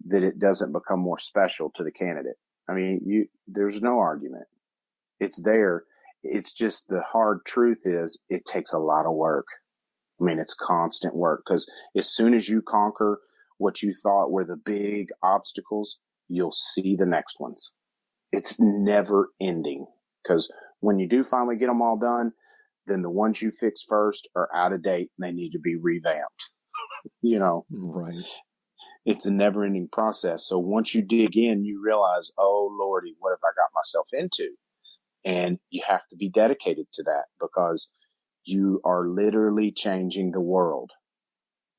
that it doesn't become more special to the candidate. I mean, there's no argument. It's there. It's just the hard truth is it takes a lot of work. I mean, it's constant work, because as soon as you conquer what you thought were the big obstacles, you'll see the next ones. It's never ending, because when you do finally get them all done, then the ones you fixed first are out of date and they need to be revamped. Right. It's a never ending process. So once you dig in, you realize, oh Lordy, what have I got myself into? And you have to be dedicated to that, because you are literally changing the world.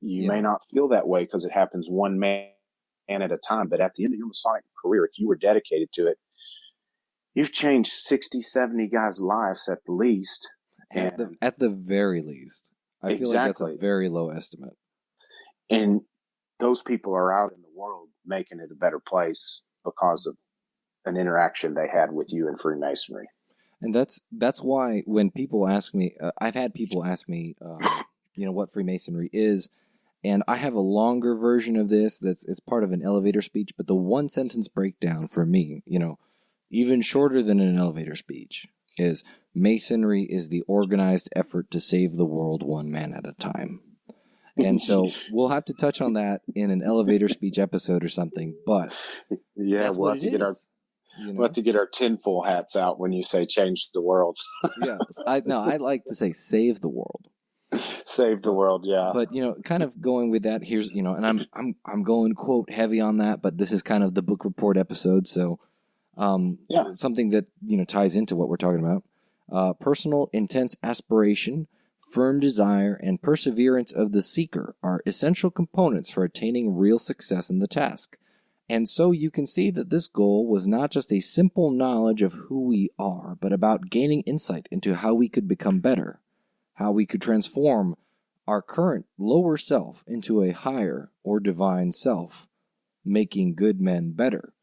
You may not feel that way because it happens one man at a time, but at the end of your Masonic career, if you were dedicated to it, you've changed 60, 70 guys' lives at the least. At the very least. I feel like that's a very low estimate. And those people are out in the world making it a better place because of an interaction they had with you in Freemasonry. And that's why when people ask me, I've had people ask me, what Freemasonry is, and I have a longer version of this it's part of an elevator speech, but the one sentence breakdown for me, even shorter than an elevator speech, is Masonry is the organized effort to save the world one man at a time. And so we'll have to touch on that in an elevator speech episode or something, but that's we'll what it is. We'll have to get our tinfoil hats out when you say change the world. Yeah, I like to say save the world. Save the world, yeah. But kind of going with that, here's and I'm going quote heavy on that, but this is kind of the book report episode, so something that ties into what we're talking about. Personal intense aspiration, firm desire, and perseverance of the seeker are essential components for attaining real success in the task. And so you can see that this goal was not just a simple knowledge of who we are, but about gaining insight into how we could become better, how we could transform our current lower self into a higher or divine self, making good men better.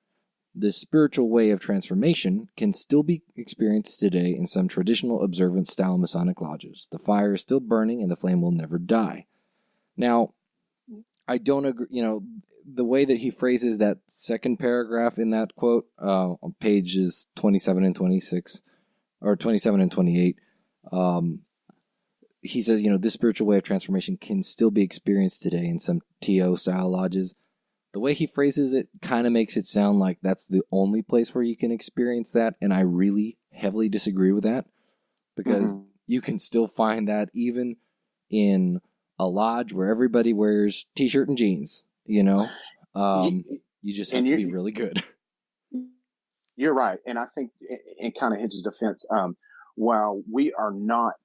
This spiritual way of transformation can still be experienced today in some traditional observant style Masonic lodges. The fire is still burning and the flame will never die. Now, I don't agree, the way that he phrases that second paragraph in that quote on pages 27 and 26, or 27 and 28, he says, this spiritual way of transformation can still be experienced today in some TO style lodges. The way he phrases it kind of makes it sound like that's the only place where you can experience that, and I really heavily disagree with that, because you can still find that even in a lodge where everybody wears t-shirt and jeans, you just have to be really good. You're right, and I think in kind of his defense, while we are not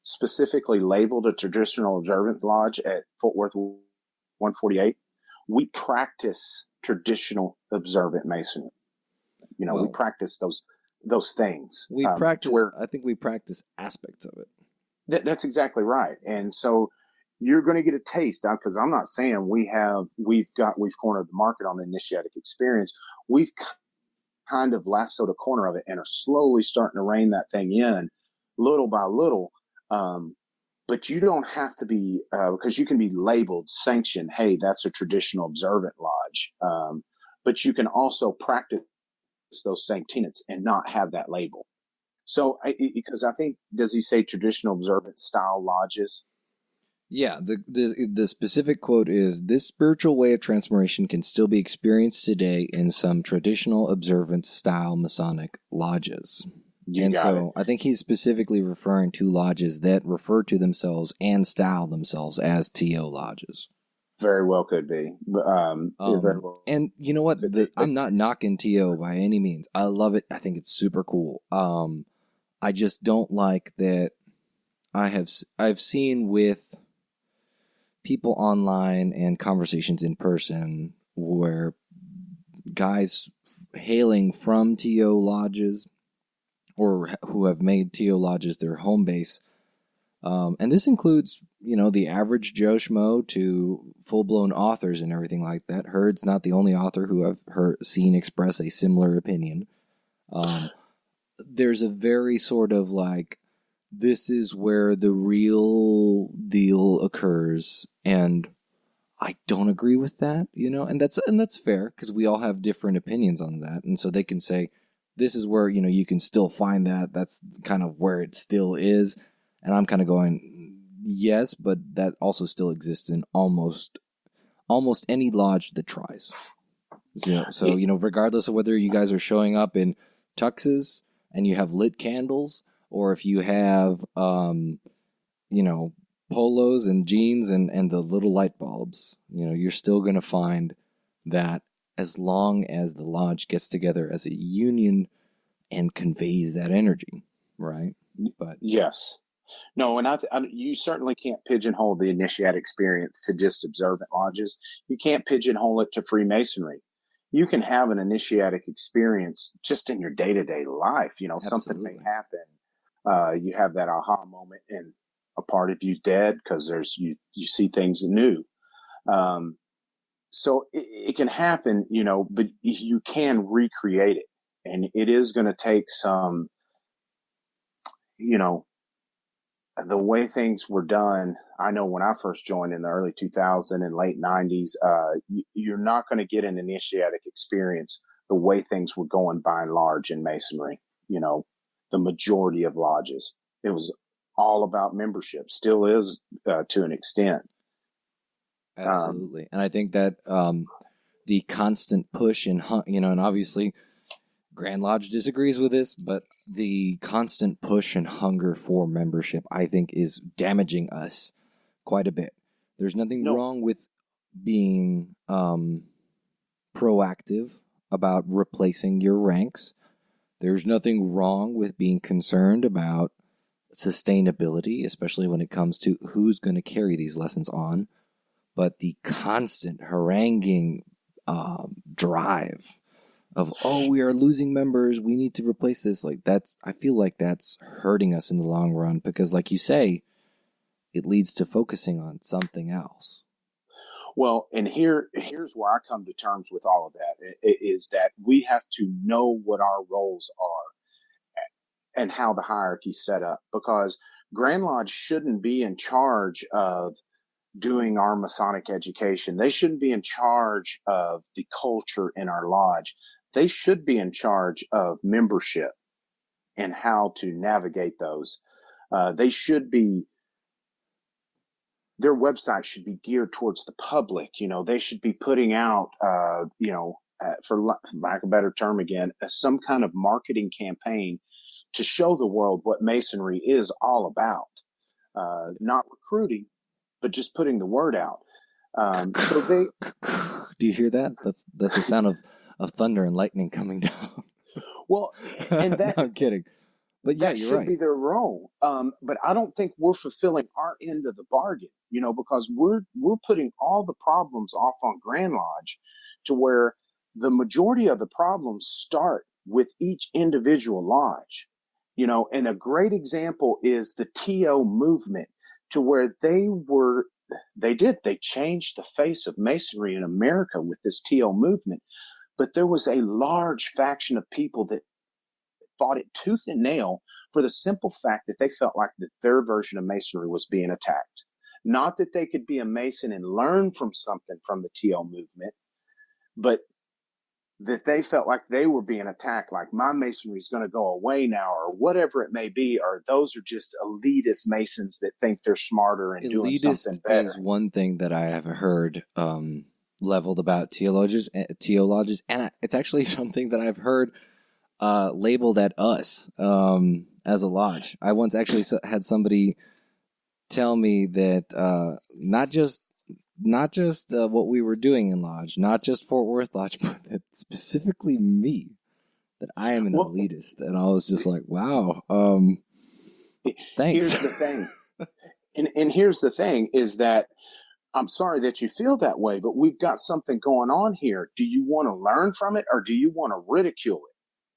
specifically labeled a traditional observance lodge at Fort Worth 148, we practice traditional observant Masonry. We practice those things. We practice. I think we practice aspects of it. That's exactly right. And so you're going to get a taste, because I'm not saying we've cornered the market on the Initiatic Experience. We've kind of lassoed a corner of it and are slowly starting to rein that thing in little by little. But you don't have to be, because you can be labeled, sanctioned, hey, that's a traditional observant lodge. But you can also practice those same tenets and not have that label. So, because I think, does he say traditional observant style lodges? Yeah, the specific quote is, this spiritual way of transformation can still be experienced today in some traditional observant style Masonic lodges. I think he's specifically referring to lodges that refer to themselves and style themselves as TO lodges. Very well could be. Very well. And you know what? I'm not knocking TO by any means. I love it. I think it's super cool. I just don't like that I've seen with people online and conversations in person where guys hailing from TO lodges or who have made TO lodges their home base. And this includes, the average Joe Schmo to full-blown authors and everything like that. Hurd's not the only author who I've seen express a similar opinion. There's a very sort of this is where the real deal occurs, and I don't agree with that, and that's fair, because we all have different opinions on that, and so they can say, this is where, you can still find that, that's kind of where it still is, and I'm kind of going, yes, but that also still exists in almost any lodge that tries. So, regardless of whether you guys are showing up in tuxes and you have lit candles, or if you have, polos and jeans and the little light bulbs, you're still going to find that, as long as the lodge gets together as a union and conveys that energy, right? But yes. No, and you certainly can't pigeonhole the Initiatic Experience to just observant lodges. You can't pigeonhole it to Freemasonry. You can have an Initiatic Experience just in your day-to-day life. Something may happen. You have that aha moment, and a part of you's dead because you see things new. So it can happen, but you can recreate it, and it is going to take some, the way things were done. I know when I first joined in the early 2000s and late 90s, you're not going to get an Initiatic Experience the way things were going by and large in Masonry. The majority of lodges, it was all about membership, still is to an extent. Absolutely. And I think that the constant push and obviously Grand Lodge disagrees with this, but the constant push and hunger for membership, I think, is damaging us quite a bit. There's nothing wrong with being proactive about replacing your ranks. There's nothing wrong with being concerned about sustainability, especially when it comes to who's going to carry these lessons on. But the constant haranguing drive of, we are losing members, we need to replace this, I feel like that's hurting us in the long run, because like you say, it leads to focusing on something else. Well, and here's where I come to terms with all of that, is that we have to know what our roles are and how the hierarchy's set up, because Grand Lodge shouldn't be in charge of doing our Masonic education. They shouldn't be in charge of the culture in our lodge. They should be in charge of membership and how to navigate those. Their website should be geared towards the public. They should be putting out, for lack of a better term again, some kind of marketing campaign to show the world what Masonry is all about. Not recruiting, but just putting the word out. Do you hear that? That's the sound of thunder and lightning coming down. Well, and that no, I'm kidding. But yeah, that you're should right. be their role. But I don't think we're fulfilling our end of the bargain, because we're putting all the problems off on Grand Lodge, to where the majority of the problems start with each individual lodge. And a great example is the TO movement, to where they changed the face of Masonry in America with this TO movement. But there was a large faction of people that fought it tooth and nail for the simple fact that they felt like that their version of Masonry was being attacked. Not that they could be a Mason and learn from something from the TO movement, but that they felt like they were being attacked, like my Masonry is going to go away now, or whatever it may be, or those are just elitist Masons that think they're smarter and doing something better. Elitist is one thing that I have heard leveled about TO lodges, and it's actually something that I've heard labeled at us as a lodge. I once actually had somebody tell me that not just what we were doing in lodge, not just Fort Worth Lodge, but that specifically me, that I am an elitist. And I was just like, wow, thanks. Here's the thing. and here's the thing is that I'm sorry that you feel that way, but we've got something going on here. Do you want to learn from it, or do you want to ridicule it?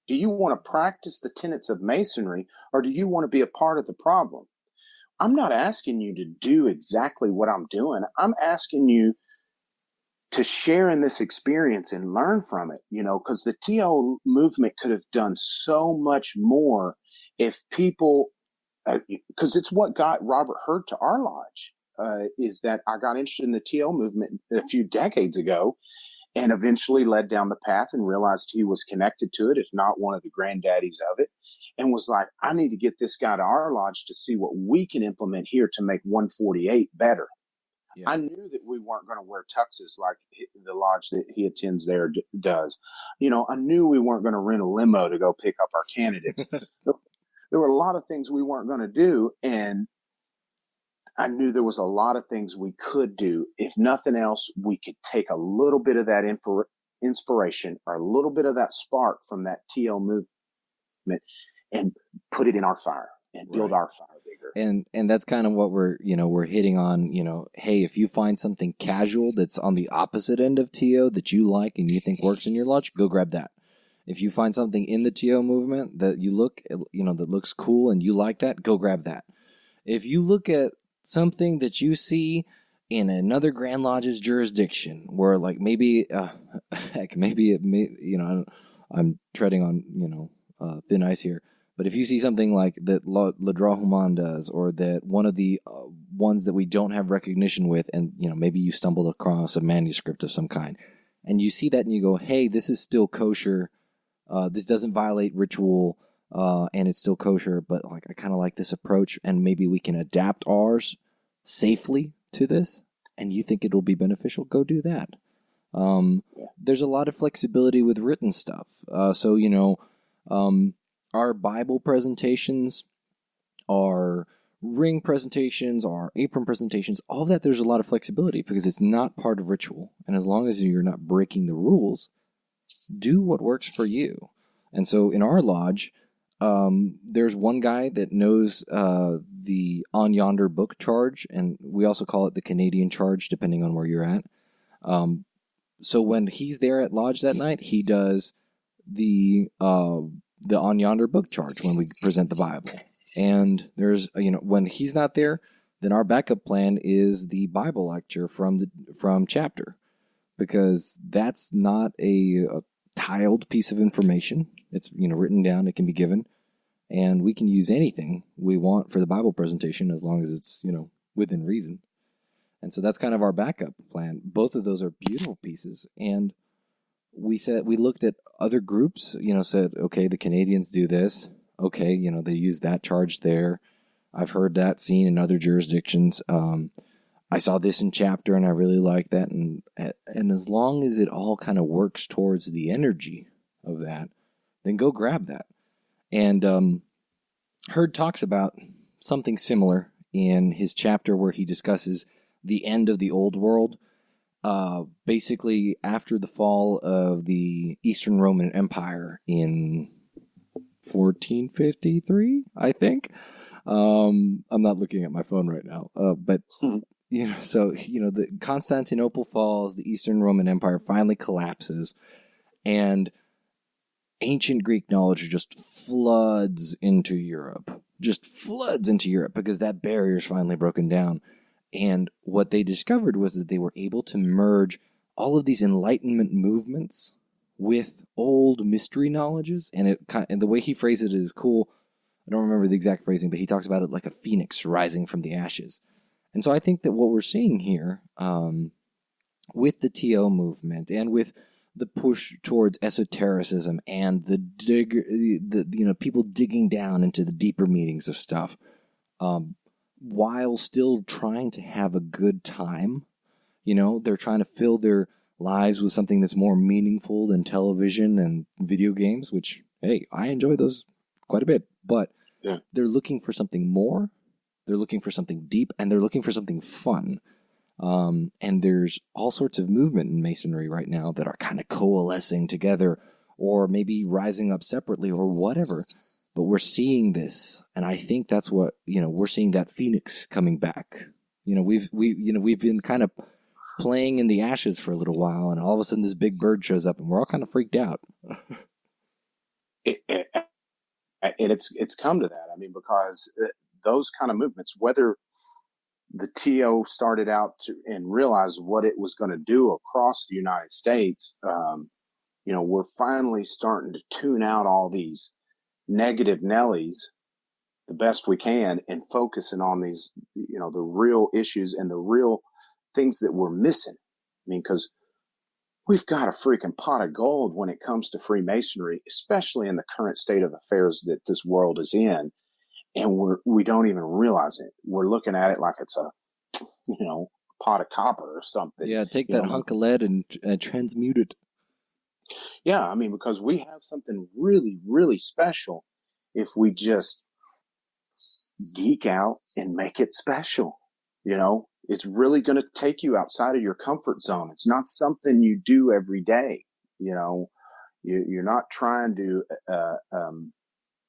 Do you want to practice the tenets of Masonry, or do you want to be a part of the problem? I'm not asking you to do exactly what I'm doing. I'm asking you to share in this experience and learn from it, because the TO movement could have done so much more if people because it's what got Robert Hurt to our lodge. Is that I got interested in the TO movement a few decades ago, and eventually led down the path and realized he was connected to it, if not one of the granddaddies of it, and was like, I need to get this guy to our lodge to see what we can implement here to make 148 better. Yeah. I knew that we weren't going to wear tuxes like the lodge that he attends there does. I knew we weren't going to rent a limo to go pick up our candidates. There were a lot of things we weren't going to do, and I knew there was a lot of things we could do. If nothing else, we could take a little bit of that inspiration or a little bit of that spark from that TO movement and put it in our fire and build our fire bigger. And that's kind of what we're hitting on. Hey, if you find something casual that's on the opposite end of TO that you like and you think works in your lodge, go grab that. If you find something in the TO movement that that looks cool and you like that, go grab that. If you look at something that you see in another Grand Lodge's jurisdiction, where like maybe, maybe it may, I'm treading on thin ice here. But if you see something like that Le Droit does, or that one of the ones that we don't have recognition with, and maybe you stumbled across a manuscript of some kind, and you see that and you go, hey, this is still kosher. This doesn't violate ritual, and it's still kosher, but like I kind of like this approach, and maybe we can adapt ours safely to this, and you think it'll be beneficial, go do that. There's a lot of flexibility with written stuff. Our Bible presentations, our ring presentations, our apron presentations, all that, there's a lot of flexibility because it's not part of ritual. And as long as you're not breaking the rules, do what works for you. And so in our lodge, there's one guy that knows the On Yonder book charge, and we also call it the Canadian charge, depending on where you're at. So when he's there at lodge that night, he does the On Yonder book charge when we present the Bible. And there's, when he's not there, then our backup plan is the Bible lecture from chapter, because that's not a tiled piece of information. It's, written down, it can be given, and we can use anything we want for the Bible presentation as long as it's, within reason. And so that's kind of our backup plan. Both of those are beautiful pieces. And we looked at other groups, said, okay, the Canadians do this. Okay, they use that charge there. I've heard that seen in other jurisdictions. I saw this in chapter and I really like that. And as long as it all kind of works towards the energy of that, then go grab that. And Hurd talks about something similar in his chapter where he discusses the end of the old world. Basically after the fall of the Eastern Roman Empire in 1453, I think. I'm not looking at my phone right now, but the Constantinople falls, the Eastern Roman Empire finally collapses, and ancient Greek knowledge just floods into Europe. Because that barrier is finally broken down. And what they discovered was that they were able to merge all of these Enlightenment movements with old mystery knowledges. And the way he phrased it is cool. I don't remember the exact phrasing, but he talks about it like a phoenix rising from the ashes. And so I think that what we're seeing here with the TO movement and with the push towards esotericism and the people digging down into the deeper meanings of stuff, while still trying to have a good time, they're trying to fill their lives with something that's more meaningful than television and video games, which, hey, I enjoy those quite a bit, but they're looking for something more, they're looking for something deep, and they're looking for something fun. And there's all sorts of movement in Masonry right now that are kind of coalescing together, or maybe rising up separately or whatever. But we're seeing this, and I think that's what, we're seeing that phoenix coming back. We've been kind of playing in the ashes for a little while, and all of a sudden this big bird shows up, and we're all kind of freaked out. It's come to that. I mean, because those kind of movements, whether the TO started out and realized what it was going to do across the United States, we're finally starting to tune out all these negative Nellies the best we can and focusing on these, the real issues and the real things that we're missing. I mean, because we've got a freaking pot of gold when it comes to Freemasonry, especially in the current state of affairs that this world is in. And we don't even realize it. We're looking at it like it's a, pot of copper or something. Yeah, take that hunk of lead and transmute it. Yeah, I mean, because we have something really, really special if we just geek out and make it special. It's really going to take you outside of your comfort zone. It's not something you do every day. You're not trying to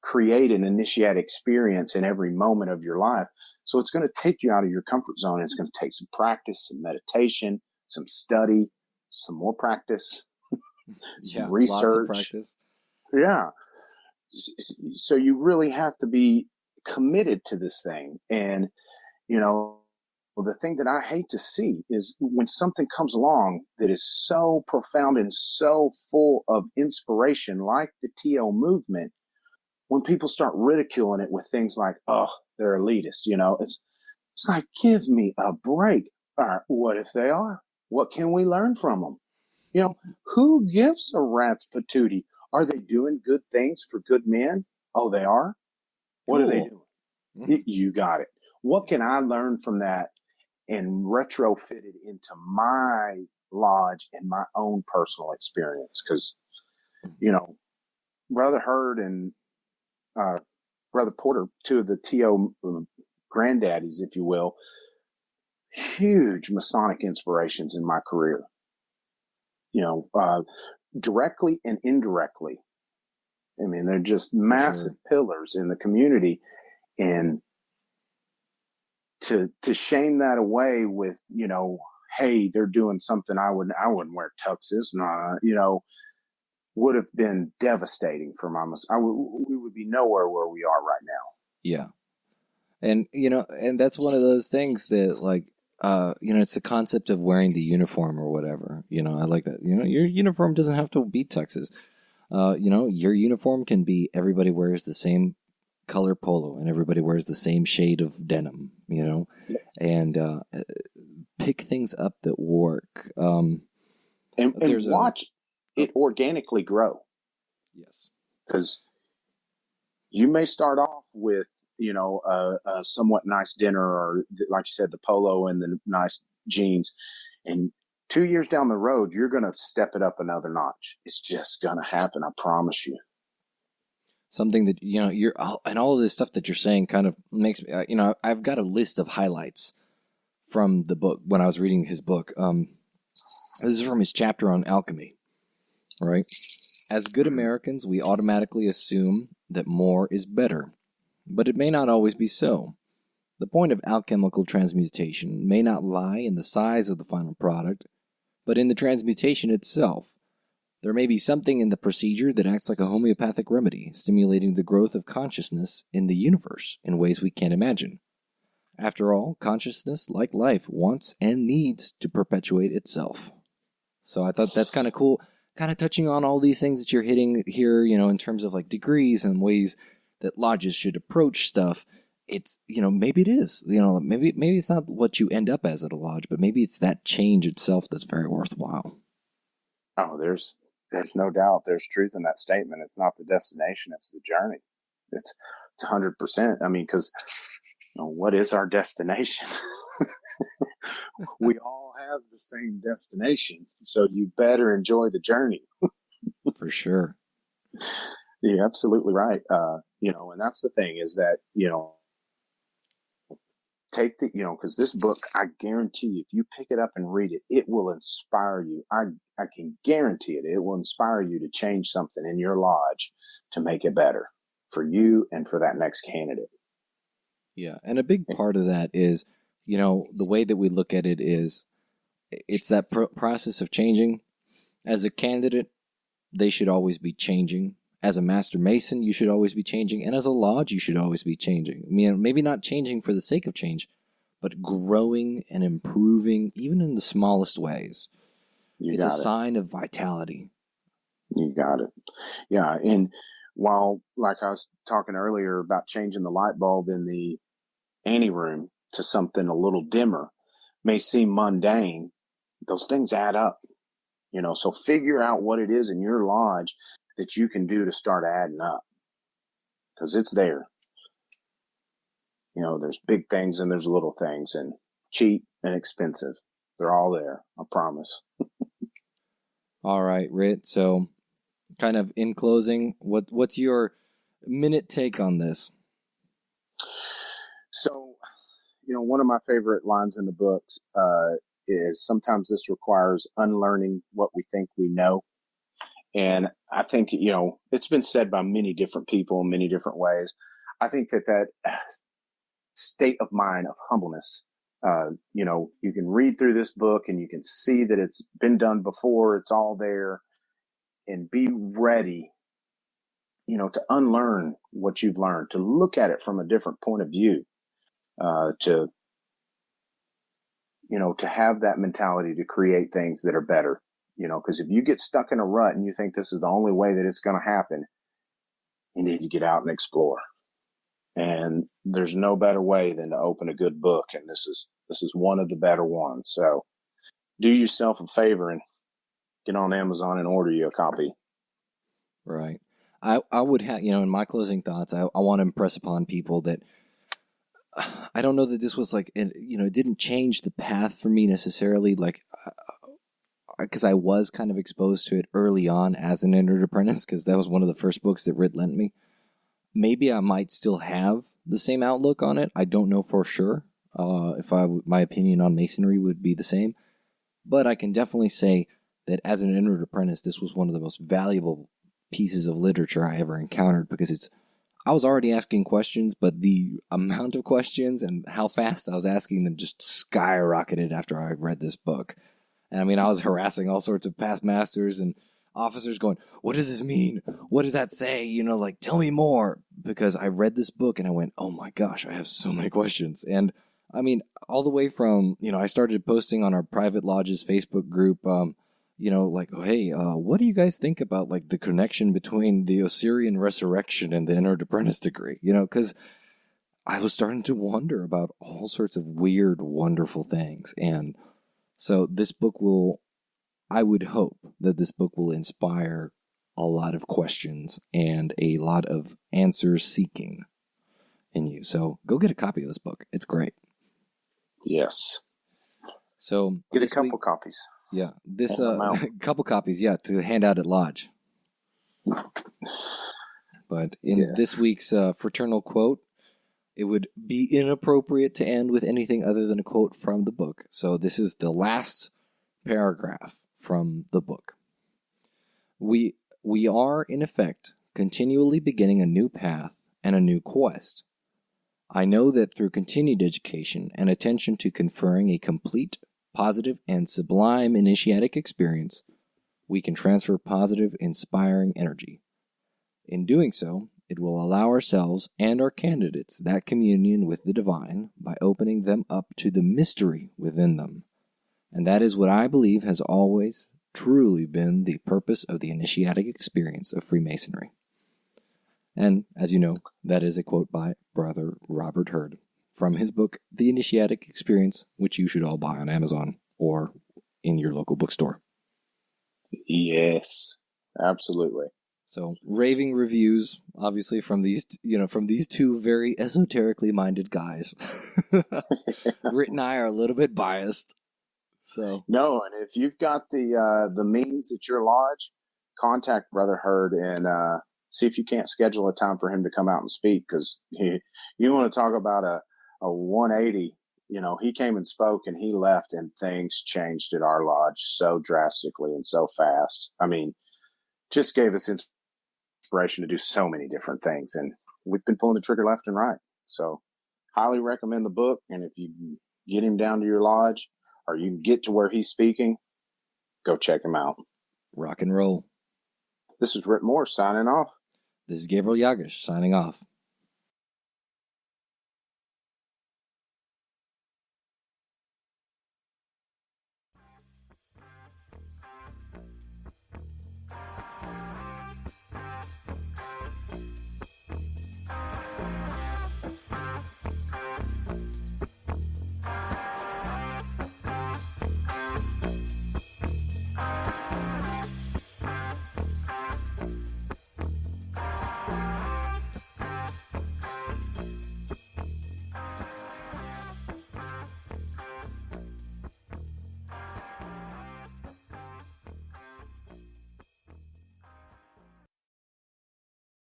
create an initiatic experience in every moment of your life. So it's going to take you out of your comfort zone. It's going to take some practice, some meditation, some study, some more practice, some research. Lots of practice. Yeah. So you really have to be committed to this thing. And, the thing that I hate to see is when something comes along that is so profound and so full of inspiration, like the TO movement, when people start ridiculing it with things like, oh, they're elitist, it's like, give me a break. All right, what if they are? What can we learn from them? Who gives a rat's patootie? Are they doing good things for good men? Oh, they are? What are they doing? Mm-hmm. You got it. What can I learn from that and retrofit it into my lodge and my own personal experience? Because, Brother Hurd and Brother Porter, two of the TO granddaddies, if you will, huge Masonic inspirations in my career, directly and indirectly. I mean, they're just massive pillars in the community. And to shame that away with, hey, they're doing something I wouldn't wear tuxes, would have been devastating for my we would be nowhere where we are right now. Yeah. And, and that's one of those things that, like, it's the concept of wearing the uniform or whatever. I like that. Your uniform doesn't have to be tuxes. Your uniform can be everybody wears the same color polo and everybody wears the same shade of denim, and pick things up that work. And watch it organically grow. Yes. Because you may start off with, a somewhat nice dinner, or like you said, the polo and the nice jeans. And 2 years down the road, you're going to step it up another notch. It's just going to happen. I promise you. Something that, you're, and all of this stuff that you're saying kind of makes me, I've got a list of highlights from the book when I was reading his book. This is from his chapter on alchemy, right? As good Americans, we automatically assume that more is better, but it may not always be so. The point of alchemical transmutation may not lie in the size of the final product, but in the transmutation itself. There may be something in the procedure that acts like a homeopathic remedy, stimulating the growth of consciousness in the universe in ways we can't imagine. After all, consciousness, like life, wants and needs to perpetuate itself. So I thought that's kind of cool, kind of touching on all these things that you're hitting here, in terms of like degrees and ways that lodges should approach stuff. It's, maybe it is, maybe it's not what you end up as at a lodge, but maybe it's that change itself that's very worthwhile. Oh, there's no doubt. There's truth in that statement. It's not the destination; it's the journey. It's 100%. I mean, because what is our destination? We all have the same destination, so you better enjoy the journey. For sure. You're absolutely right. And that's the thing is that take the because this book, I guarantee you, if you pick it up and read it, it will inspire you. I can guarantee it. It will inspire you to change something in your lodge to make it better for you and for that next candidate. Yeah, and a big part of that is, the way that we look at it is, it's that process of changing. As a candidate, they should always be changing. As a master mason, you should always be changing. And as a lodge, you should always be changing. I mean, maybe not changing for the sake of change, but growing and improving, even in the smallest ways. It's a sign of vitality. You got it. Yeah, and While, like I was talking earlier about changing the light bulb in the anteroom to something a little dimmer, may seem mundane, those things add up, so figure out what it is in your lodge that you can do to start adding up, because it's there. There's big things and there's little things, and cheap and expensive. They're all there, I promise. All right, Rhit. So, kind of in closing, what's your minute take on this? So, one of my favorite lines in the books is sometimes this requires unlearning what we think we know. And I think, it's been said by many different people in many different ways. I think that state of mind of humbleness, you can read through this book and you can see that it's been done before. It's all there, and be ready, to unlearn what you've learned, to look at it from a different point of view, to have that mentality to create things that are better, because if you get stuck in a rut and you think this is the only way that it's going to happen, you need to get out and explore. And there's no better way than to open a good book. And this is one of the better ones. So do yourself a favor and get on Amazon and order you a copy. Right. I would have, in my closing thoughts, I want to impress upon people that I don't know that this was like, it didn't change the path for me necessarily, like, because I was kind of exposed to it early on as an entered apprentice, because that was one of the first books that Rhit lent me. Maybe I might still have the same outlook on it. I don't know for sure if my opinion on Masonry would be the same. But I can definitely say that as an entered apprentice, this was one of the most valuable pieces of literature I ever encountered, because I was already asking questions, but the amount of questions and how fast I was asking them just skyrocketed after I read this book. And I mean, I was harassing all sorts of past masters and officers going, what does this mean? What does that say? Tell me more. Because I read this book and I went, oh my gosh, I have so many questions. And I mean, all the way from, I started posting on our private lodges Facebook group, oh, hey, what do you guys think about like the connection between the Osirian resurrection and the entered apprentice degree? Because I was starting to wonder about all sorts of weird, wonderful things. And so this book I would hope that this book will inspire a lot of questions and a lot of answer seeking in you. So go get a copy of this book. It's great. Yes. So get a couple copies. Yeah. This couple copies, yeah, to hand out at lodge. But in this week's Fraternal Quote, it would be inappropriate to end with anything other than a quote from the book. So this is the last paragraph from the book. We are, in effect, continually beginning a new path and a new quest. I know that through continued education and attention to conferring a complete, positive, and sublime initiatic experience, we can transfer positive, inspiring energy. In doing so, it will allow ourselves and our candidates that communion with the divine by opening them up to the mystery within them. And that is what I believe has always truly been the purpose of the initiatic experience of Freemasonry. And, as you know, that is a quote by Brother Robert Hurd from his book, The Initiatic Experience, which you should all buy on Amazon or in your local bookstore. Yes, absolutely. So, raving reviews, obviously, from these two very esoterically minded guys. Rhit and I are a little bit biased. So no, and if you've got the means at your lodge, contact Brother Hurd and see if you can't schedule a time for him to come out and speak, because you want to talk about a 180. He came and spoke and he left, and things changed at our lodge so drastically and so fast. I mean, just gave us inspiration to do so many different things, and we've been pulling the trigger left and right. So highly recommend the book, and if you get him down to your lodge, or you get to where he's speaking, go check him out. Rock and roll. This is Rhit Moore signing off. This is Gabriel Jagush signing off.